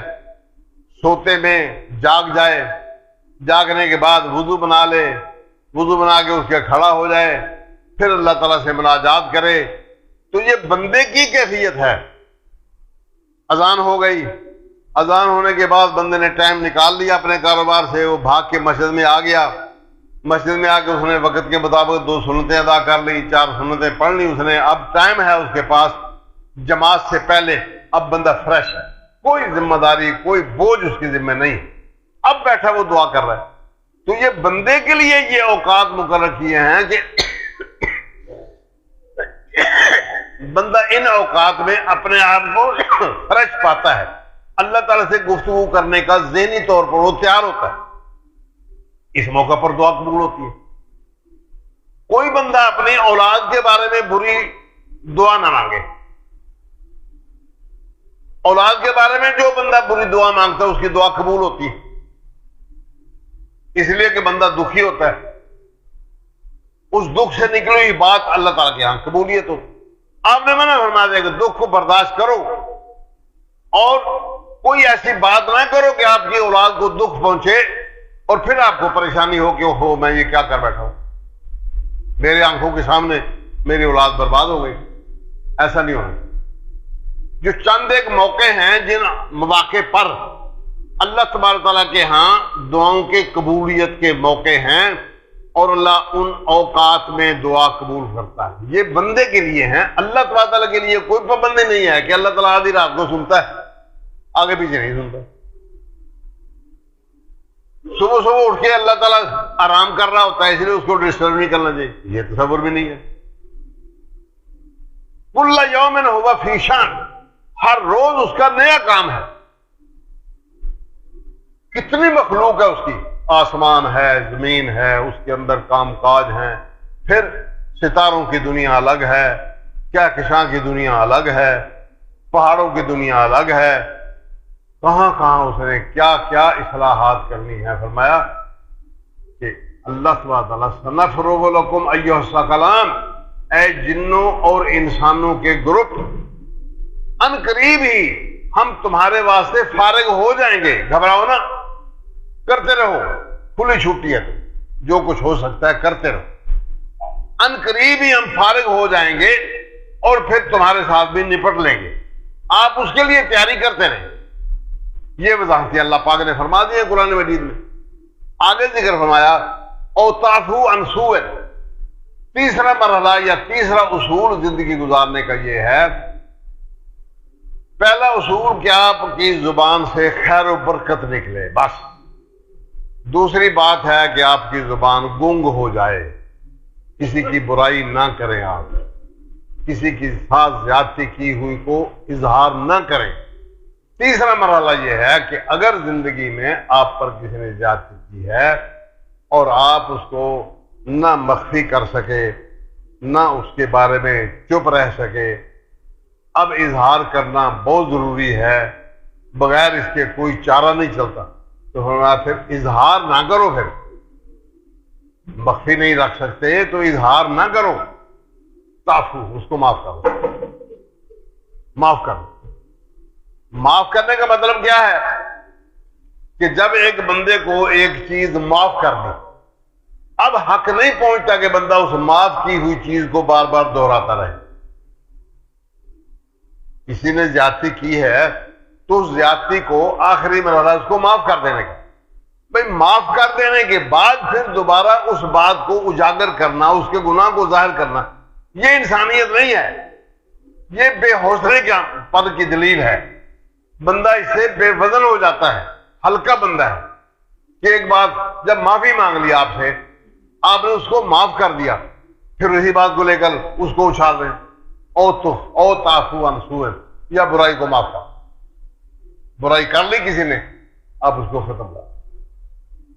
سوتے میں جاگ جائے، جاگنے کے بعد وضو بنا لے، وضو بنا کے اس کے کھڑا ہو جائے، پھر اللہ تعالیٰ سے مناجات کرے۔ تو یہ بندے کی کیفیت ہے۔ اذان ہو گئی، اذان ہونے کے بعد بندے نے ٹائم نکال لیا اپنے کاروبار سے، وہ بھاگ کے مسجد میں آ گیا، مسجد میں آ کے اس نے وقت کے مطابق 2 سنتیں ادا کر لی، 4 سنتیں پڑھ لی اس نے۔ اب ٹائم ہے اس کے پاس جماعت سے پہلے، اب بندہ فریش ہے، کوئی ذمہ داری، کوئی بوجھ اس کی ذمہ نہیں، اب بیٹھا وہ دعا کر رہا ہے۔ تو یہ بندے کے لیے یہ اوقات مقرر کیے ہیں کہ بندہ ان اوقات میں اپنے آپ کو فریش پاتا ہے، اللہ تعالیٰ سے گفتگو کرنے کا ذہنی طور پر وہ تیار ہوتا ہے۔ اس موقع پر دعا قبول ہوتی ہے۔ کوئی بندہ اپنی اولاد کے بارے میں بری دعا نہ مانگے۔ اولاد کے بارے میں جو بندہ بری دعا مانگتا ہے اس کی دعا قبول ہوتی ہے، اس لیے کہ بندہ دکھی ہوتا ہے، اس دکھ سے نکلی ہوئی بات اللہ تعالیٰ کے ہاں قبولیت ہوتی۔ آپ نے منع فرما دیا کہ دکھ کو برداشت کرو اور کوئی ایسی بات نہ کرو کہ آپ کی اولاد کو دکھ پہنچے اور پھر آپ کو پریشانی ہو کہ اوہو میں یہ کیا کر بیٹھا ہوں، میرے آنکھوں کے سامنے میری اولاد برباد ہو گئی۔ ایسا نہیں ہونا۔ جو چند ایک موقع ہیں جن مواقع پر اللہ تبارک تعالیٰ کے ہاں دعاؤں کے قبولیت کے موقع ہیں اور اللہ ان اوقات میں دعا قبول کرتا ہے، یہ بندے کے لیے ہیں۔ اللہ تبارک تعالیٰ کے لیے کوئی پابندی نہیں ہے کہ اللہ تعالیٰ آدھی رات کو سنتا ہے، آگے پیچھے نہیں سنتا۔ صبح صبح اٹھ کے اللہ تعالیٰ آرام کر رہا ہوتا ہے، اس لیے اس کو ڈسٹرب نہیں کرنا چاہیے، یہ تصور بھی نہیں ہے۔ کل یوم ہوا فی شان، ہر روز اس کا نیا کام ہے. کتنی مخلوق ہے اس کی، آسمان ہے، زمین ہے، اس کے اندر کام کاج ہیں، پھر ستاروں کی دنیا الگ ہے، کہکشاں کی دنیا الگ ہے، پہاڑوں کی دنیا الگ ہے، کہاں کہاں اس نے کیا کیا اصلاحات کرنی ہے. فرمایا کہ اللہ سبحانہ تعالیٰ سنفرغ لکم ایھا الثقلان، اے جنوں اور انسانوں کے گروپ، ان قریب ہی ہم تمہارے واسطے فارغ ہو جائیں گے. گھبراؤ نہ، کرتے رہو، کھلی چھٹی ہے، جو کچھ ہو سکتا ہے کرتے رہو. ان قریب ہی ہم فارغ ہو جائیں گے اور پھر تمہارے ساتھ بھی نپٹ لیں گے. آپ اس کے لیے تیاری کرتے رہیں. یہ وضاحتیں اللہ پاک نے فرما دی ہیں قرآن مجید میں. آگے ذکر فرمایا او تعفو عن سوء. تیسرا مرحلہ یا تیسرا اصول زندگی گزارنے کا یہ ہے، پہلا اصول کہ آپ کی زبان سے خیر و برکت نکلے، بس. دوسری بات ہے کہ آپ کی زبان گنگ ہو جائے، کسی کی برائی نہ کریں، آپ کسی کی ساتھ زیادتی کی ہوئی کو اظہار نہ کریں. تیسرا مرحلہ یہ ہے کہ اگر زندگی میں آپ پر کسی نے زیادتی کی ہے اور آپ اس کو نہ مخفی کر سکے، نہ اس کے بارے میں چپ رہ سکے، اب اظہار کرنا بہت ضروری ہے، بغیر اس کے کوئی چارہ نہیں چلتا. تو فرمایا پھر اظہار نہ کرو، پھر مخفی نہیں رکھ سکتے تو اظہار نہ کرو. تعفو، اس کو معاف کرو، معاف کرو. معاف کرنے کا مطلب کیا ہے کہ جب ایک بندے کو ایک چیز معاف کر دی، اب حق نہیں پہنچتا کہ بندہ اس معاف کی ہوئی چیز کو بار بار دہراتا رہے. کسی نے زیادتی کی ہے تو اس زیادتی کو آخری مرحلہ اس کو معاف کر دینے کا. بھئی معاف کر دینے کے بعد پھر دوبارہ اس بات کو اجاگر کرنا، اس کے گناہ کو ظاہر کرنا، یہ انسانیت نہیں ہے. یہ بے حوصلے کے پن کی دلیل ہے. بندہ اس سے بے وزن ہو جاتا ہے، ہلکا بندہ ہے کہ ایک بات جب معافی مانگ لی آپ سے، آپ نے اس کو معاف کر دیا، پھر اسی بات کو لے کر اس کو اچھال دیں. او تعفو عن سوء، یا برائی کو معاف کر. برائی کر لی کسی نے، آپ اس کو ختم کر،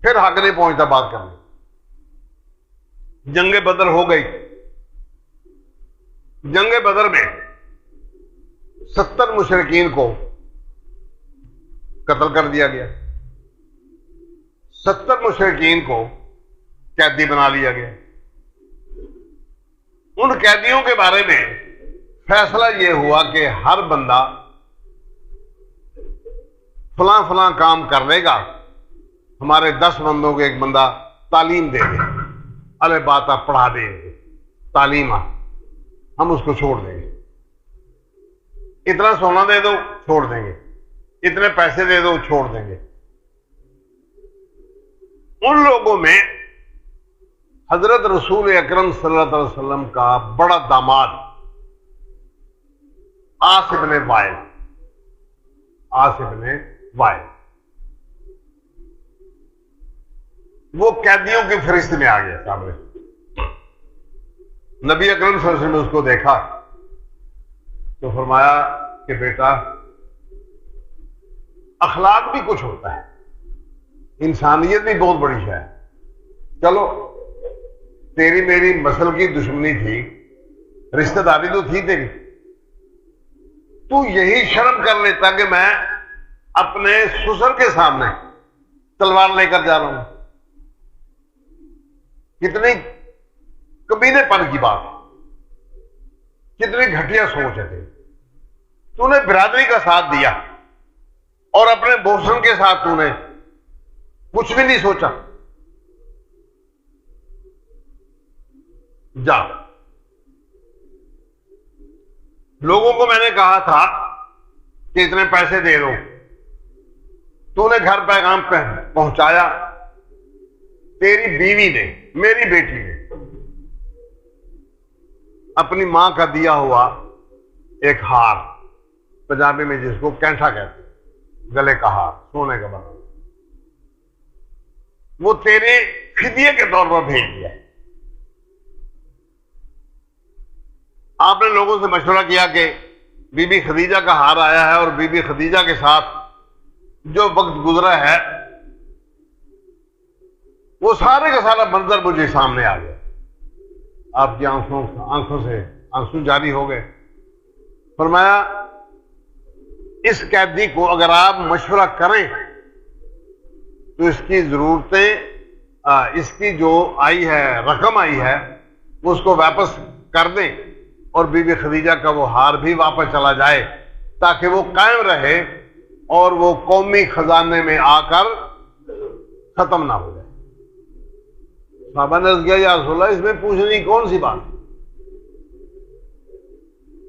پھر حق نہیں پہنچتا بات کرنے. جنگ بدر ہو گئی. جنگ بدر میں 70 مشرکین کو قتل کر دیا گیا. 70 مشرکین کو قیدی بنا لیا گیا. ان قیدیوں کے بارے میں فیصلہ یہ ہوا کہ ہر بندہ فلاں فلاں کام کر لے گا. ہمارے 10 بندوں کو ایک بندہ تعلیم دے دے، الف باتا پڑھا دے گے، تعلیم ہم اس کو چھوڑ دیں گے. اتنا سونا دے دو چھوڑ دیں گے، اتنے پیسے دے دو چھوڑ دیں گے. ان لوگوں میں حضرت رسول اکرم صلی اللہ علیہ وسلم کا بڑا داماد عاص بن وائل، عاص بن وائل، وہ قیدیوں کی فہرست میں آ گیا سامنے. نبی اکرم صلی اللہ علیہ وسلم نے اس کو دیکھا تو فرمایا کہ بیٹا، اخلاق بھی کچھ ہوتا ہے، انسانیت بھی بہت بڑی شے ہے. چلو تیری میری مسل کی دشمنی تھی، رشتہ داری تو تھی تیری، تو یہی شرم کر لیتا کہ میں اپنے سسر کے سامنے تلوار لے کر جا رہا ہوں. کتنی کمینے پن کی بات، کتنی گھٹیا سوچ ہے تیری. تو نے برادری کا ساتھ دیا اور اپنے بوسن کے ساتھ تو نے کچھ بھی نہیں سوچا. جا، لوگوں کو میں نے کہا تھا کہ اتنے پیسے دے دو، تو نے گھر پیغام پہنچایا. تیری بیوی نے، میری بیٹی نے اپنی ماں کا دیا ہوا ایک ہار، پنجابی میں جس کو کینٹھا کہتے ہیں، گلے کا ہار، سونے کا بنا، وہ تیرے فدیے کے طور پر بھیج دیا. آپ نے لوگوں سے مشورہ کیا کہ بی بی خدیجہ کا ہار آیا ہے، اور بی بی خدیجہ کے ساتھ جو وقت گزرا ہے وہ سارے کا سارا منظر مجھے سامنے آ گیا۔ آپ کی آنکھوں سے آنسو جاری ہو گئے۔ فرمایا اس قیدی کو اگر آپ مشورہ کریں تو اس کی ضرورتیں، اس کی جو آئی ہے رقم آئی ہے وہ اس کو واپس کر دیں، اور بی بی خدیجہ کا وہ ہار بھی واپس چلا جائے تاکہ وہ قائم رہے اور وہ قومی خزانے میں آ کر ختم نہ ہو جائے۔ صحابہ نے عرض کیا یا رسول اللہ اس میں پوچھنے کی کون سی بات،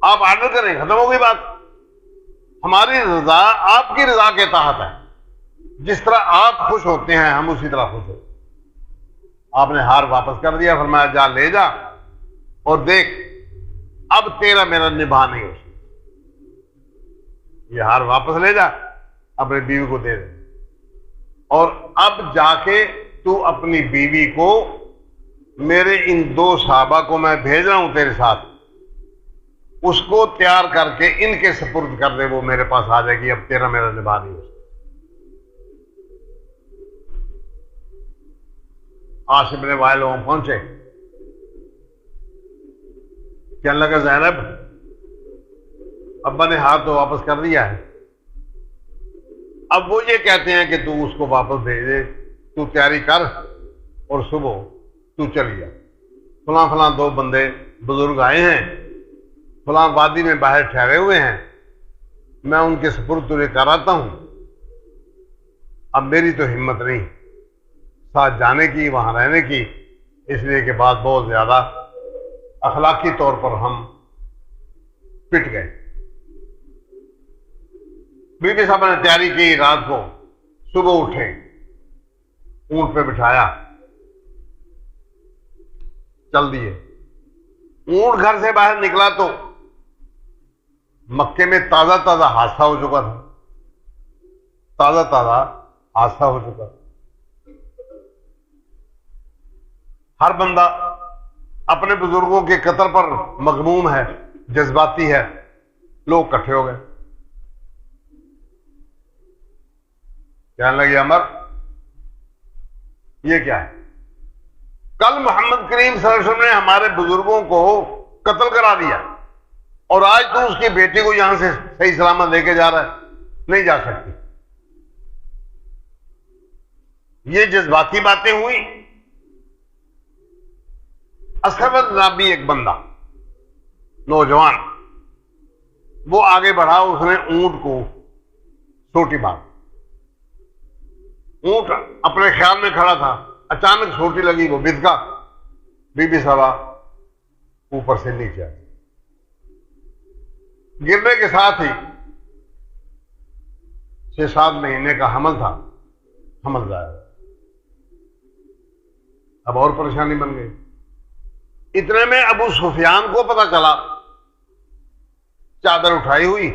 آپ آرڈر کریں، ختم ہو گئی بات۔ ہماری رضا آپ کی رضا کے تحت ہے، جس طرح آپ خوش ہوتے ہیں ہم اسی طرح خوش ہوتے ہیں۔ آپ نے ہار واپس کر دیا، فرمایا جا لے جا اور دیکھ اب تیرا میرا نبھا نہیں ہو سکتا، یہ ہار واپس لے جا اپنی بیوی کو دے دے، اور اب جا کے تو اپنی بیوی کو میرے ان 2 صحابہ کو میں بھیج رہا ہوں تیرے ساتھ، اس کو تیار کر کے ان کے سپرد کر دے، وہ میرے پاس آ جائے گی، اب تیرا میرا نبھا نہیں ہو سکتا۔ عاصم بن وائل وہاں پہنچے، کہنے لگا زینب ابا نے ہاتھ تو واپس کر دیا ہے، اب وہ یہ کہتے ہیں کہ تو اس کو واپس بھیج دے، تو تیاری کر اور صبح تو چلی جا، فلاں فلاں 2 بندے بزرگ آئے ہیں، فلاں وادی میں باہر ٹھہرے ہوئے ہیں، میں ان کے سپرد تجھے کراتا ہوں۔ اب میری تو ہمت نہیں ساتھ جانے کی، وہاں رہنے کی، اس لیے کہ بات بہت زیادہ اخلاقی طور پر ہم پٹ گئے۔ بی بی صاحبہ نے تیاری کی، رات کو صبح اٹھے، اونٹ پہ بٹھایا، چل دیے۔ اونٹ گھر سے باہر نکلا تو مکے میں تازہ تازہ حادثہ ہو چکا تھا، تازہ تازہ حادثہ ہو چکا تھا۔ ہر بندہ اپنے بزرگوں کے قتل پر مغموم ہے، جذباتی ہے، لوگ اکٹھے ہو گئے، کہنے لگے عمر یہ کیا ہے؟ کل محمد کریم صلی اللہ علیہ وسلم نے ہمارے بزرگوں کو قتل کرا دیا، اور آج تو اس کی بیٹی کو یہاں سے صحیح سلامت لے کے جا رہا ہے، نہیں جا سکتی۔ یہ جذباتی باتیں ہوئی۔ اسود نابی ایک بندہ نوجوان، وہ آگے بڑھا، اس نے اونٹ کو سوٹی مار، اونٹ اپنے خیال میں کھڑا تھا، اچانک سوٹی لگی، وہ بھدکا، بی بی صاحبہ اوپر سے نیچے آئی، گرنے کے ساتھ ہی 6-7 مہینے کا حمل تھا، حمل ضائع ہوا۔ اب اور پریشانی بن گئی۔ اتنے میں ابو سفیان کو پتا چلا، چادر اٹھائی ہوئی،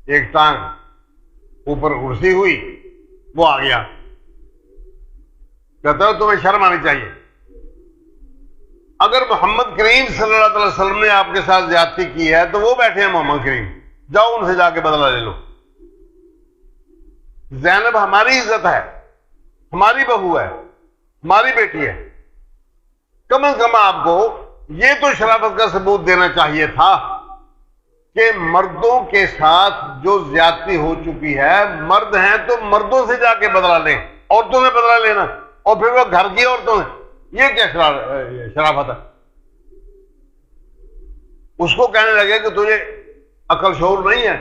ایک ٹانگ اوپر اڑسی ہوئی، وہ آ گیا، کہتا ہے تمہیں شرم آنی چاہیے، اگر محمد کریم صلی اللہ علیہ وسلم نے آپ کے ساتھ زیادتی کی ہے تو وہ بیٹھے ہیں محمد کریم، جاؤ ان سے جا کے بدلہ لے لو۔ زینب ہماری عزت ہے، ہماری بہو ہے، ہماری بیٹی ہے، کم از کم آپ کو یہ تو شرافت کا ثبوت دینا چاہیے تھا کہ مردوں کے ساتھ جو زیادتی ہو چکی ہے، مرد ہیں تو مردوں سے جا کے بدلہ لیں، عورتوں سے بدلہ لینا، اور پھر وہ گھر کی عورتوں سے، یہ کیا شرافت ہے؟ اس کو کہنے لگے کہ تجھے عقل شعور نہیں ہے،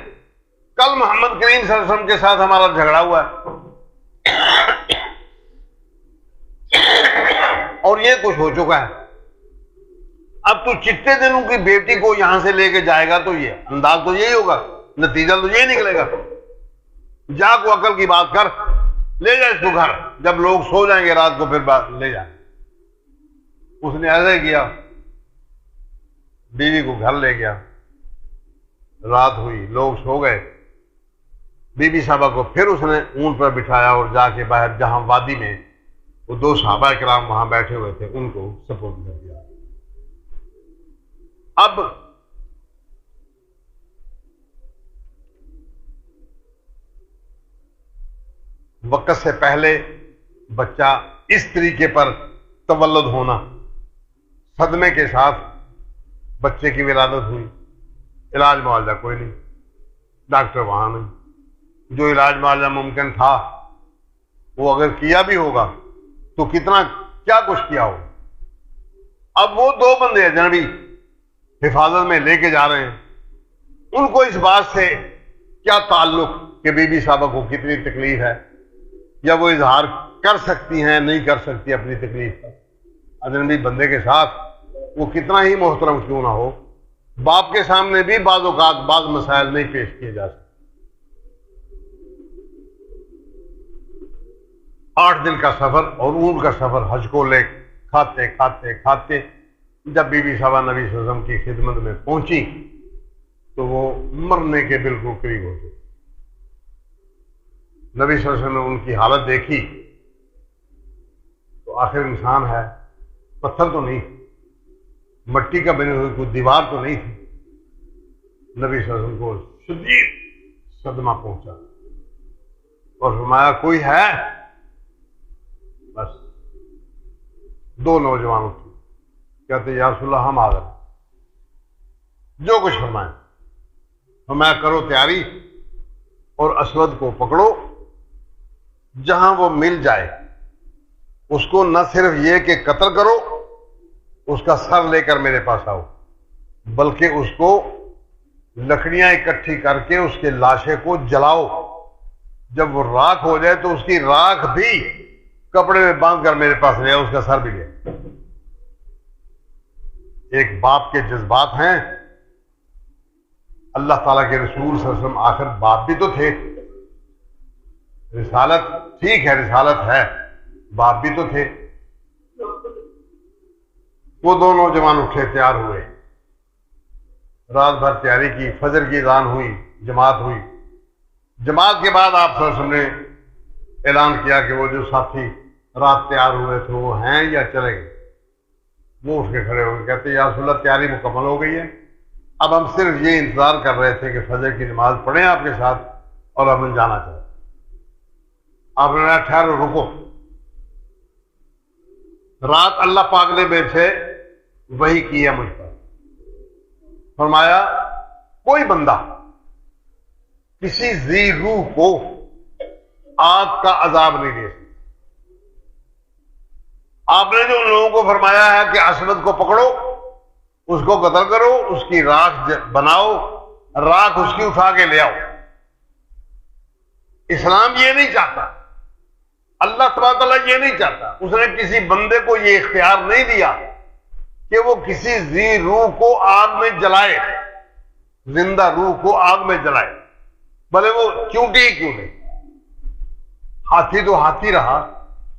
کل محمد کریم صلی اللہ علیہ وسلم کے ساتھ ہمارا جھگڑا ہوا ہے اور یہ کچھ ہو چکا ہے، اب تو چٹے دنوں کی بیٹی کو یہاں سے لے کے جائے گا تو یہ انداز تو یہی ہوگا، نتیجہ تو یہی نکلے گا، جا کو عقل کی بات کر، لے جا اس کو گھر، جب لوگ سو جائیں گے رات کو پھر لے جائیں۔ اس نے ایسا ہی کیا، بیوی کو گھر لے گیا، رات ہوئی، لوگ سو گئے، بی بی صاحبہ کو پھر اس نے اونٹ پر بٹھایا اور جا کے باہر جہاں وادی میں وہ 2 صحابہ کرام وہاں بیٹھے ہوئے تھے ان کو سپورٹ کر دیا۔ اب وقت سے پہلے بچہ اس طریقے پر تولد ہونا، صدمے کے ساتھ بچے کی ولادت ہوئی، علاج معالجہ کوئی نہیں، ڈاکٹر وہاں نہیں، جو علاج معالجہ ممکن تھا وہ اگر کیا بھی ہوگا تو کتنا کیا کچھ کیا ہوگا۔ اب وہ دو بندے اجنبی حفاظت میں لے کے جا رہے ہیں، ان کو اس بات سے کیا تعلق کہ بی بی صاحبہ کو کتنی تکلیف ہے، یا وہ اظہار کر سکتی ہیں نہیں کر سکتی اپنی تکلیف کا۔ اجنبی بندے کے ساتھ وہ کتنا ہی محترم کیوں نہ ہو، باپ کے سامنے بھی بعض اوقات بعض مسائل نہیں پیش کیے جا سکتے۔ 8 دن کا سفر اور اونٹ کا سفر حج کو لے کھاتے کھاتے کھاتے جب بی بی صاحبہ نبی صلی اللہ علیہ وسلم کی خدمت میں پہنچی تو وہ مرنے کے بالکل قریب ہو گئی۔ نبی صلی اللہ علیہ وسلم نے ان کی حالت دیکھی تو آخر انسان ہے، پتھر تو نہیں، مٹی کا بنے ہوئی کوئی دیوار تو نہیں تھی۔ نبی صلی اللہ علیہ وسلم کو شدید صدمہ پہنچا اور فرمایا کوئی ہے؟ بس 2 نوجوان اٹھے، کہتے یا رسول اللہ ہم حاضر ہیں، جو کچھ فرمائیں۔ فرمایا کرو تیاری اور اسود کو پکڑو، جہاں وہ مل جائے اس کو نہ صرف یہ کہ قتل کرو، اس کا سر لے کر میرے پاس آؤ، بلکہ اس کو لکڑیاں اکٹھی کر کے اس کے لاشے کو جلاؤ، جب وہ راکھ ہو جائے تو اس کی راکھ بھی کپڑے میں باندھ کر میرے پاس لے آؤ، اس کا سر بھی لے آؤ۔ ایک باپ کے جذبات ہیں، اللہ تعالیٰ کے رسول صلی اللہ علیہ وسلم آخر باپ بھی تو تھے، رسالت ٹھیک ہے، رسالت ہے، باپ بھی تو تھے۔ وہ 2 نوجوان اٹھے، تیار ہوئے، رات بھر تیاری کی، فجر کی اذان ہوئی، جماعت ہوئی۔ جماعت کے بعد آپ صلی اللہ علیہ وسلم نے اعلان کیا کہ وہ جو ساتھی رات تیار ہوئے تھے وہ ہیں یا چلے گئے؟ وہ اٹھ کے کھڑے ہو گئے، کہتے یا رسول اللہ تیاری مکمل ہو گئی ہے، اب ہم صرف یہ انتظار کر رہے تھے کہ فجر کی نماز پڑھیں آپ کے ساتھ اور ہم جانا چاہتے۔ آپ نے کہا ٹھہرو، رکو، رات اللہ پاک نے میرے سے وحی کی ہے مجھ پر، فرمایا کوئی بندہ کسی ذی روح کو آگ کا عذاب نہیں دے سکتا۔ آپ نے جو ان لوگوں کو فرمایا ہے کہ اسود کو پکڑو، اس کو قتل کرو، اس کی راکھ بناؤ، راکھ اس کی اٹھا کے لے آؤ۔ اسلام یہ نہیں چاہتا، اللہ تبارک تعالیٰ یہ نہیں چاہتا، اس نے کسی بندے کو یہ اختیار نہیں دیا کہ وہ کسی ذی روح کو آگ میں جلائے، زندہ روح کو آگ میں جلائے، بھلے وہ چونٹی ہی کیوں نہیں۔ ہاتھی تو ہاتھی رہا،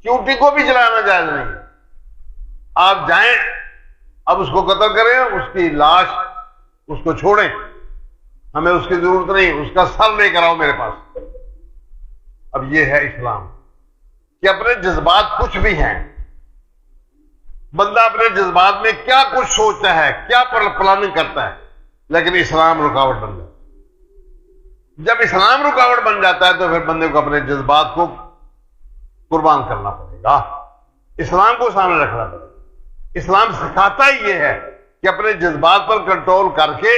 چونٹی کو بھی جلانا جائز نہیں ہے۔ آپ جائیں، اب اس کو قتل کریں، اس کی لاش اس کو چھوڑیں، ہمیں اس کی ضرورت نہیں، اس کا سر لے کر آؤ میرے پاس۔ اب یہ ہے اسلام کہ اپنے جذبات کچھ بھی ہیں، بندہ اپنے جذبات میں کیا کچھ سوچتا ہے، کیا پلاننگ کرتا ہے، لیکن اسلام رکاوٹ بن جاتا ہے۔ جب اسلام رکاوٹ بن جاتا ہے تو پھر بندے کو اپنے جذبات کو قربان کرنا پڑے گا، اسلام کو سامنے رکھنا پڑے گا۔ اسلام سکھاتا ہی یہ ہے کہ اپنے جذبات پر کنٹرول کر کے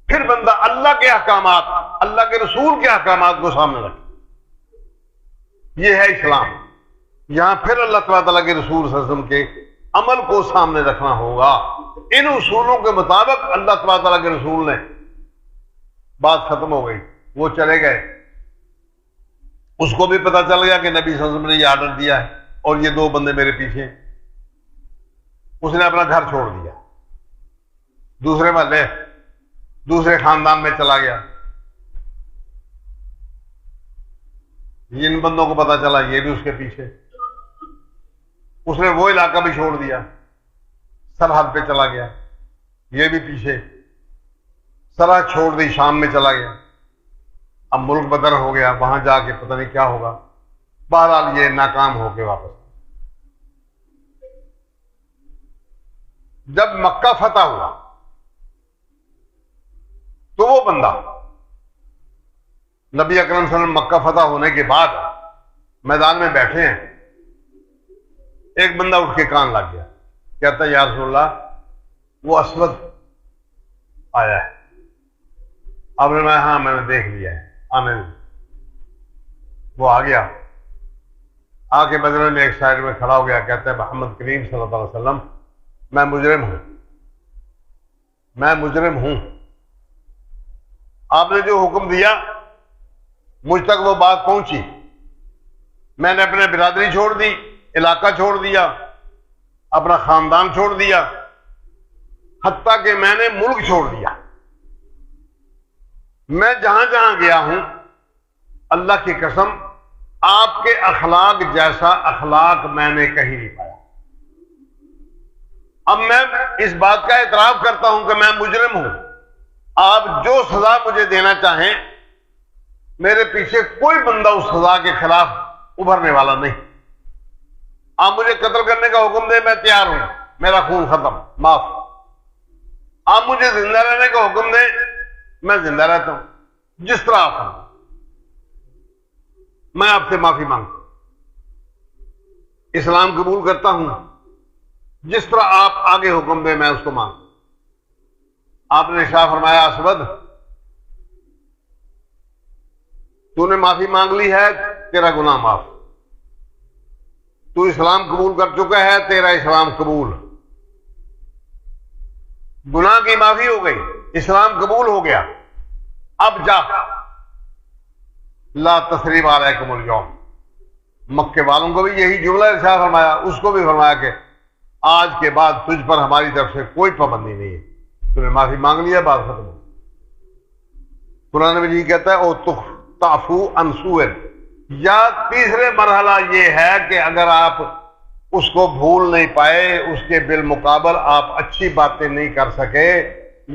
پھر بندہ اللہ کے احکامات، اللہ کے رسول کے احکامات کو سامنے رکھے۔ یہ ہے اسلام۔ یہاں پھر اللہ تعالیٰ کے رسول صلی اللہ علیہ وسلم کے عمل کو سامنے رکھنا ہوگا۔ ان اصولوں کے مطابق اللہ تعالیٰ کے رسول نے، بات ختم ہو گئی، وہ چلے گئے، اس کو بھی پتا چل گیا کہ نبی صلی اللہ علیہ وسلم نے یہ آرڈر دیا ہے اور یہ 2 بندے میرے پیچھے ہیں۔ اس نے اپنا گھر چھوڑ دیا، دوسرے محلے، دوسرے خاندان میں چلا گیا۔ جن بندوں کو پتا چلا یہ بھی اس کے پیچھے، اس نے وہ علاقہ بھی چھوڑ دیا، سرحد پہ چلا گیا، یہ بھی پیچھے، سرحد چھوڑ دی، شام میں چلا گیا، اب ملک بدر ہو گیا، وہاں جا کے پتہ نہیں کیا ہوگا، بہرحال یہ ناکام ہو کے واپس۔ جب مکہ فتح ہوا تو وہ بندہ نبی اکرم صلی اللہ علیہ وسلم مکہ فتح ہونے کے بعد میدان میں بیٹھے ہیں، ایک بندہ اٹھ کے کان لگ گیا، کہتا ہے یا رسول اللہ وہ اسود آیا ہے۔ آپ نے ہاں میں نے دیکھ لیا ہے، آنے دیں۔ وہ آ گیا، آ کے بدلے میں ایک سائڈ میں کھڑا ہو گیا، کہتا ہے محمد کریم صلی اللہ علیہ وسلم میں مجرم ہوں، میں مجرم ہوں، آپ نے جو حکم دیا مجھ تک وہ بات پہنچی، میں نے اپنے برادری چھوڑ دی، علاقہ چھوڑ دیا، اپنا خاندان چھوڑ دیا، حتیٰ کہ میں نے ملک چھوڑ دیا، میں جہاں جہاں گیا ہوں اللہ کی قسم آپ کے اخلاق جیسا اخلاق میں نے کہیں نہیں پایا۔ اب میں اس بات کا اعتراف کرتا ہوں کہ میں مجرم ہوں، آپ جو سزا مجھے دینا چاہیں، میرے پیچھے کوئی بندہ اس سزا کے خلاف ابھرنے والا نہیں، آپ مجھے قتل کرنے کا حکم دیں میں تیار ہوں، میرا خون ختم معاف، آپ مجھے زندہ رہنے کا حکم دیں میں زندہ رہتا ہوں، جس طرح آپ ہیں میں آپ سے معافی مانگتا ہوں، اسلام قبول کرتا ہوں، جس طرح آپ آگے حکم دیں میں اس کو مانگتا ہوں۔ آپ نے شاہ فرمایا اسود تو نے معافی مانگ لی ہے، تیرا گناہ معاف، تو اسلام قبول کر چکا ہے، تیرا اسلام قبول، گناہ کی معافی ہو گئی، اسلام قبول ہو گیا، اب جا لا تثریب علیکم اليوم۔ مکے والوں کو بھی یہی جملہ ارشاد فرمایا، اس کو بھی فرمایا کہ آج کے بعد تجھ پر ہماری طرف سے کوئی پابندی نہیں ہے، تو نے معافی مانگ لیا، بات ختم ہو۔ قرآن مجید کہتا ہے او تعفو عن سوء، یا تیسرے مرحلہ یہ ہے کہ اگر آپ اس کو بھول نہیں پائے، اس کے بالمقابل آپ اچھی باتیں نہیں کر سکے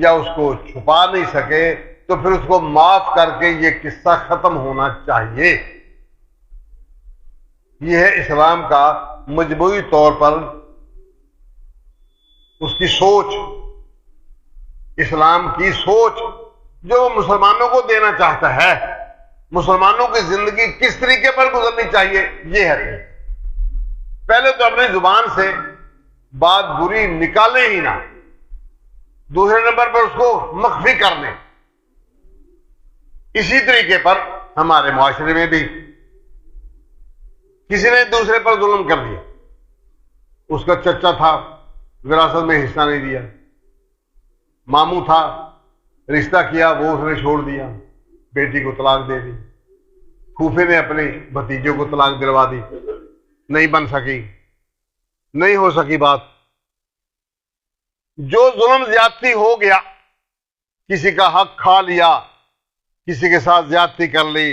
یا اس کو چھپا نہیں سکے، تو پھر اس کو معاف کر کے یہ قصہ ختم ہونا چاہیے۔ یہ ہے اسلام کا مجموعی طور پر اس کی سوچ، اسلام کی سوچ جو وہ مسلمانوں کو دینا چاہتا ہے، مسلمانوں کی زندگی کس طریقے پر گزرنی چاہیے، یہ ہے۔ پہلے تو اپنی زبان سے بات بری نکالیں ہی نہ، دوسرے نمبر پر اس کو مخفی کر لیں۔ اسی طریقے پر ہمارے معاشرے میں بھی کسی نے دوسرے پر ظلم کر دیا، اس کا چچا تھا وراثت میں حصہ نہیں دیا، ماموں تھا رشتہ کیا وہ اس نے چھوڑ دیا، بیٹی کو طلاق دے دی، پھوپھے نے اپنے بھتیجوں کو طلاق دلوا دی، نہیں بن سکی، نہیں ہو سکی بات۔ جو ظلم زیادتی ہو گیا، کسی کا حق کھا لیا، کسی کے ساتھ زیادتی کر لی،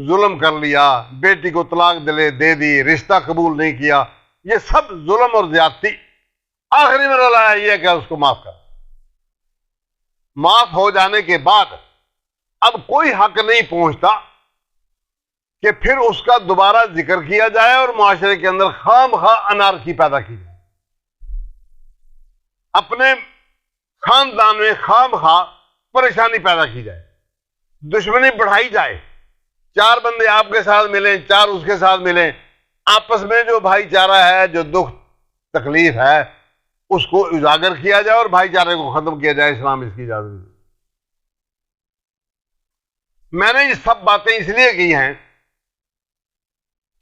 ظلم کر لیا، بیٹی کو طلاق دے دی، رشتہ قبول نہیں کیا، یہ سب ظلم اور زیادتی۔ آخری مرحلہ ہے یہ کہ اس کو معاف کر، معاف ہو جانے کے بعد اب کوئی حق نہیں پہنچتا کہ پھر اس کا دوبارہ ذکر کیا جائے اور معاشرے کے اندر خام خواہ انارکی پیدا کی جائے، اپنے خاندان میں خام خواہ پریشانی پیدا کی جائے، دشمنی بڑھائی جائے، چار بندے آپ کے ساتھ ملیں، چار اس کے ساتھ ملیں، آپس میں جو بھائی چارہ ہے، جو دکھ تکلیف ہے اس کو اجاگر کیا جائے اور بھائی چارے کو ختم کیا جائے۔ اسلام اس کی اجازت ہے۔ میں نے یہ سب باتیں اس لیے کی ہیں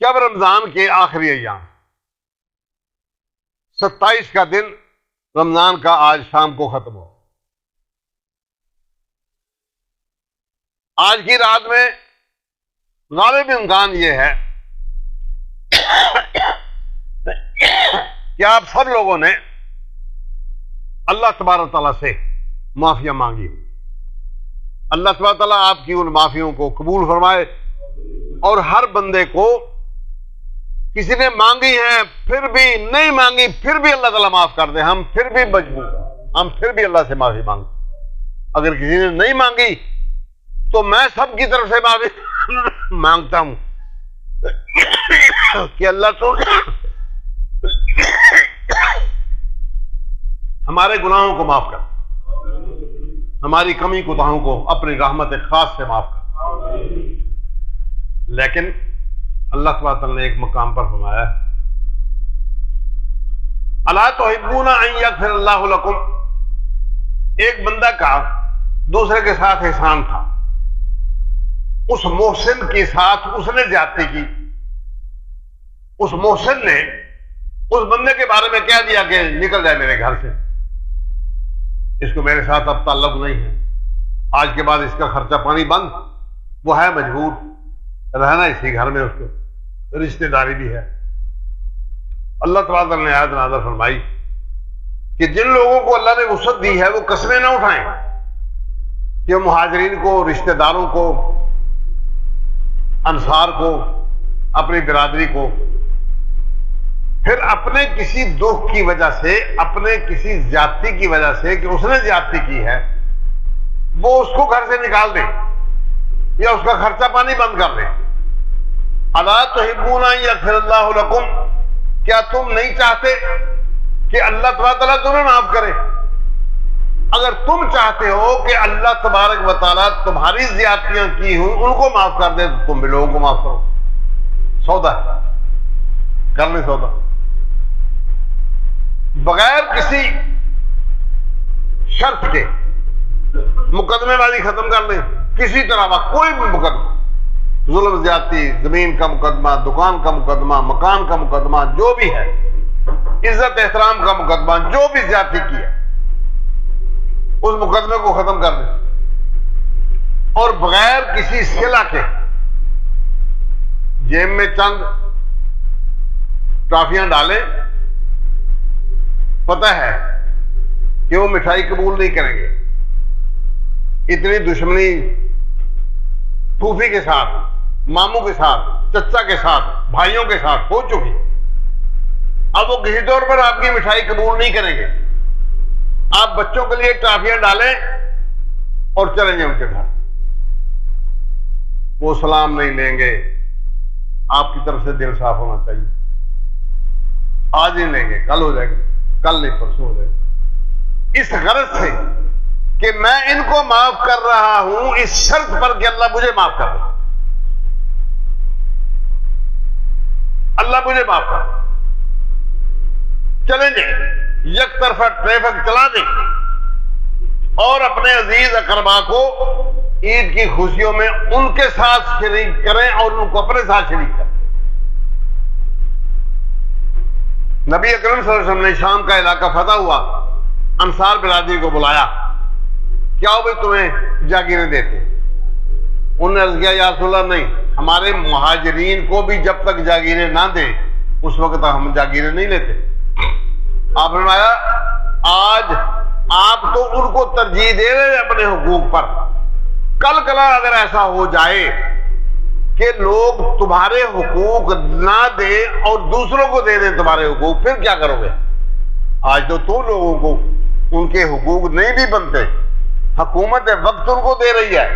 کہ اب رمضان کے آخری ایام 27 کا دن رمضان کا آج شام کو ختم ہو، آج کی رات میں غالب امکان یہ ہے کہ آپ سب لوگوں نے اللہ تبارک تعالیٰ سے معافیاں مانگی، اللہ تبارک تعالیٰ آپ کی ان معافیوں کو قبول فرمائے، اور ہر بندے کو کسی نے مانگی ہیں پھر بھی نہیں مانگی پھر بھی اللہ تعالیٰ معاف کر دے، ہم پھر بھی مجبور، ہم پھر بھی اللہ سے معافی مانگتے۔ اگر کسی نے نہیں مانگی تو میں سب کی طرف سے معافی مانگتا ہوں کہ اللہ تو ہمارے گناہوں کو معاف کر، ہماری کمی کوتاہوں کو اپنی رحمت خاص سے معاف کر۔ لیکن اللہ تبارک تعالیٰ نے ایک مقام پر فرمایا الا تحبون ان یغفر اللہ لکم، ایک بندہ کا دوسرے کے ساتھ احسان تھا، اس محسن کے ساتھ اس نے زیادتی کی، اس محسن نے اس بندے کے بارے میں کہہ دیا کہ نکل جائے میرے گھر سے، اس کو میرے ساتھ اب تعلق نہیں ہے، آج کے بعد اس کا خرچہ پانی بند، وہ ہے مجبور رہنا اسی گھر میں، اس کو رشتہ داری بھی ہے۔ اللہ تعالیٰ نے آیت نازل فرمائی کہ جن لوگوں کو اللہ نے وسعت دی ہے وہ قسمیں نہ اٹھائیں کہ مہاجرین کو، رشتہ داروں کو، انصار کو، اپنی برادری کو پھر اپنے کسی دکھ کی وجہ سے، اپنے کسی زیادتی کی وجہ سے کہ اس نے زیادتی کی ہے، وہ اس کو گھر سے نکال دیں یا اس کا خرچہ پانی بند کر دیں۔ الا تحبون ان یغفر اللہ لکم، کیا تم نہیں چاہتے کہ اللہ تبارک تعالیٰ تمہیں معاف کرے؟ اگر تم چاہتے ہو کہ اللہ تبارک و تعالیٰ تمہاری زیادتیاں کی ہوں ان کو معاف کر دے تو تم بھی لوگوں کو معاف کرو۔ سودا ہے، کر لیں سودا، بغیر کسی شرط کے مقدمے بازی ختم کر لیں، کسی طرح کا کوئی بھی مقدمہ، ظلم زیادتی، زمین کا مقدمہ، دکان کا مقدمہ، مکان کا مقدمہ، جو بھی ہے، عزت احترام کا مقدمہ، جو بھی زیادتی کی ہے اس مقدمے کو ختم کر دیں اور بغیر کسی صلہ کے جیب میں چند ٹافیاں ڈالیں، پتہ ہے کہ وہ مٹھائی قبول نہیں کریں گے، اتنی دشمنی پھوپھی کے ساتھ، ماموں کے ساتھ، چچا کے ساتھ، بھائیوں کے ساتھ ہو چکی، اب وہ کسی طور پر آپ کی مٹھائی قبول نہیں کریں گے، آپ بچوں کے لیے ٹافیاں ڈالیں اور چلیں گے ان کے گھر، وہ سلام نہیں لیں گے، آپ کی طرف سے دل صاف ہونا چاہیے، آج نہیں لیں گے، کل ہو جائے گا، کل نہیں پرسوں ہو جائے گا، اس غرض سے کہ میں ان کو معاف کر رہا ہوں اس شرط پر کہ اللہ مجھے معاف کر دے، اللہ مجھے معاف کر دے، چلیں گے یک طرفہ ٹریفک چلا دیں اور اپنے عزیز اقربا کو عید کی خوشیوں میں ان کے ساتھ شریک کریں اور ان کو اپنے ساتھ شریک کریں۔ نبی اکرم صلی اللہ علیہ وسلم نے شام کا علاقہ فتح ہوا، انصار برادری کو بلایا، کیا ہو بھائی تمہیں جاگیریں دیتے؟ انہوں نے عرض کیا یا رسول اللہ نہیں، ہمارے مہاجرین کو بھی جب تک جاگیریں نہ دیں اس وقت تک ہم جاگیریں نہیں لیتے۔ آپ نے فرمایا آج آپ تو ان کو ترجیح دے رہے ہیں اپنے حقوق پر، کل کلا اگر ایسا ہو جائے کہ لوگ تمہارے حقوق نہ دیں اور دوسروں کو دے دیں تمہارے حقوق، پھر کیا کرو گے؟ آج تو تم لوگوں کو ان کے حقوق نہیں بھی بنتے، حکومت وقت ان کو دے رہی ہے،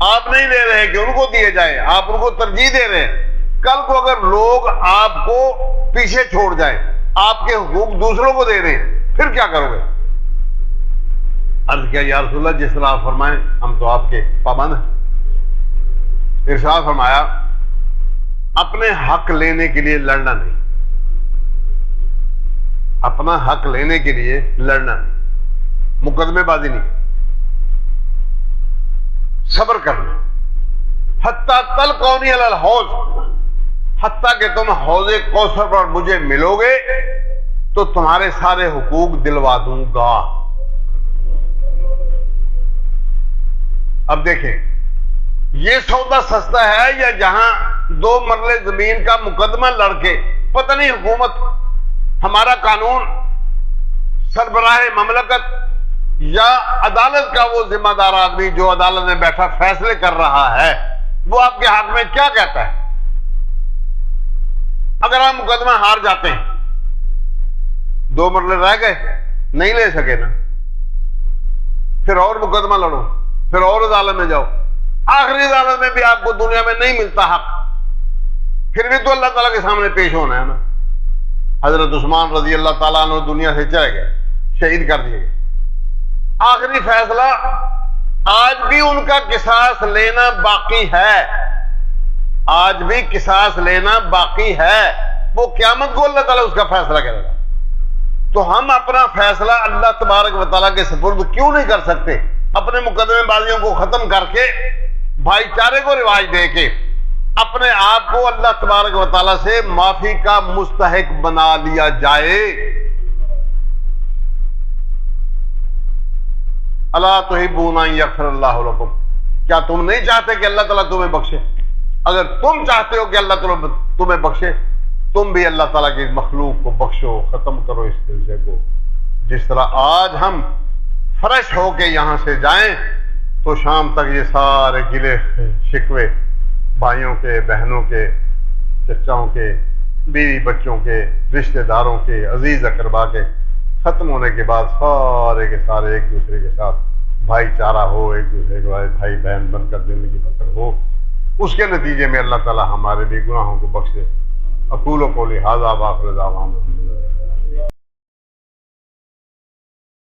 آپ نہیں دے رہے کہ ان کو دیے جائیں، آپ ان کو ترجیح دے رہے ہیں، کل کو اگر لوگ آپ کو پیچھے چھوڑ جائیں، آپ کے حقوق دوسروں کو دے دیں، پھر کیا کرو گے؟ عرض کیا یا رسول اللہ جس طرح آپ فرمائیں ہم تو آپ کے پابند ہیں۔ ارشاد فرمایا اپنے حق لینے کے لیے لڑنا نہیں، اپنا حق لینے کے لیے لڑنا نہیں، مقدمے بازی نہیں، صبر کرنا، حتیٰ تلقونی علی الحوض، حتیٰ کہ تم حوض کوثر پر مجھے ملو گے تو تمہارے سارے حقوق دلوا دوں گا۔ اب دیکھیں یہ سودا سستا ہے یا جہاں 2 مرلے زمین کا مقدمہ لڑ کے پتہ نہیں حکومت، ہمارا قانون، سربراہ مملکت یا عدالت کا وہ ذمہ دار آدمی جو عدالت میں بیٹھا فیصلے کر رہا ہے وہ آپ کے حق میں کیا کہتا ہے؟ اگر آپ مقدمہ ہار جاتے ہیں، 2 مرلے رہ گئے، نہیں لے سکے نا، پھر اور مقدمہ لڑو، پھر اور عدالت میں جاؤ، آخری عدالت میں بھی آپ کو دنیا میں نہیں ملتا حق، پھر بھی تو اللہ تعالیٰ کے سامنے پیش ہونا ہے نا۔ حضرت عثمان رضی اللہ تعالیٰ عنہ دنیا سے چلے گئے، شہید کر دیے گئے، آخری فیصلہ آج بھی ان کا قصاص لینا باقی ہے، آج بھی قصاص لینا باقی ہے۔ وہ قیامت کو اللہ تعالیٰ اس کا فیصلہ کرے گا۔ تو ہم اپنا فیصلہ اللہ تبارک و تعالیٰ کے سپرد کیوں نہیں کر سکتے؟ اپنے مقدمے بازیوں کو ختم کر کے، بھائی چارے کو رواج دے کے، اپنے آپ کو اللہ تبارک و تعالیٰ سے معافی کا مستحق بنا لیا جائے۔ الا تحبون ان یغفر اللہ لکم، کیا تم نہیں چاہتے کہ اللہ تعالیٰ تمہیں بخشے؟ اگر تم چاہتے ہو کہ اللہ تعالیٰ تمہیں بخشے، تم بھی اللہ تعالیٰ کی مخلوق کو بخشو، ختم کرو اس سلسلے کو۔ جس طرح آج ہم فریش ہو کے یہاں سے جائیں تو شام تک یہ سارے گلے شکوے بھائیوں کے، بہنوں کے، چچاؤں کے، بیوی بچوں کے، رشتہ داروں کے، عزیز اقربا کے ختم ہونے کے بعد سارے کے سارے ایک دوسرے کے ساتھ بھائی چارہ ہو، ایک دوسرے کے بھائی بہن بن کر زندگی بسر ہو۔ اس کے نتیجے میں اللہ تعالیٰ ہمارے بھی گناہوں کو بخشے۔ اقول قولی ھذا وآخر دعوانا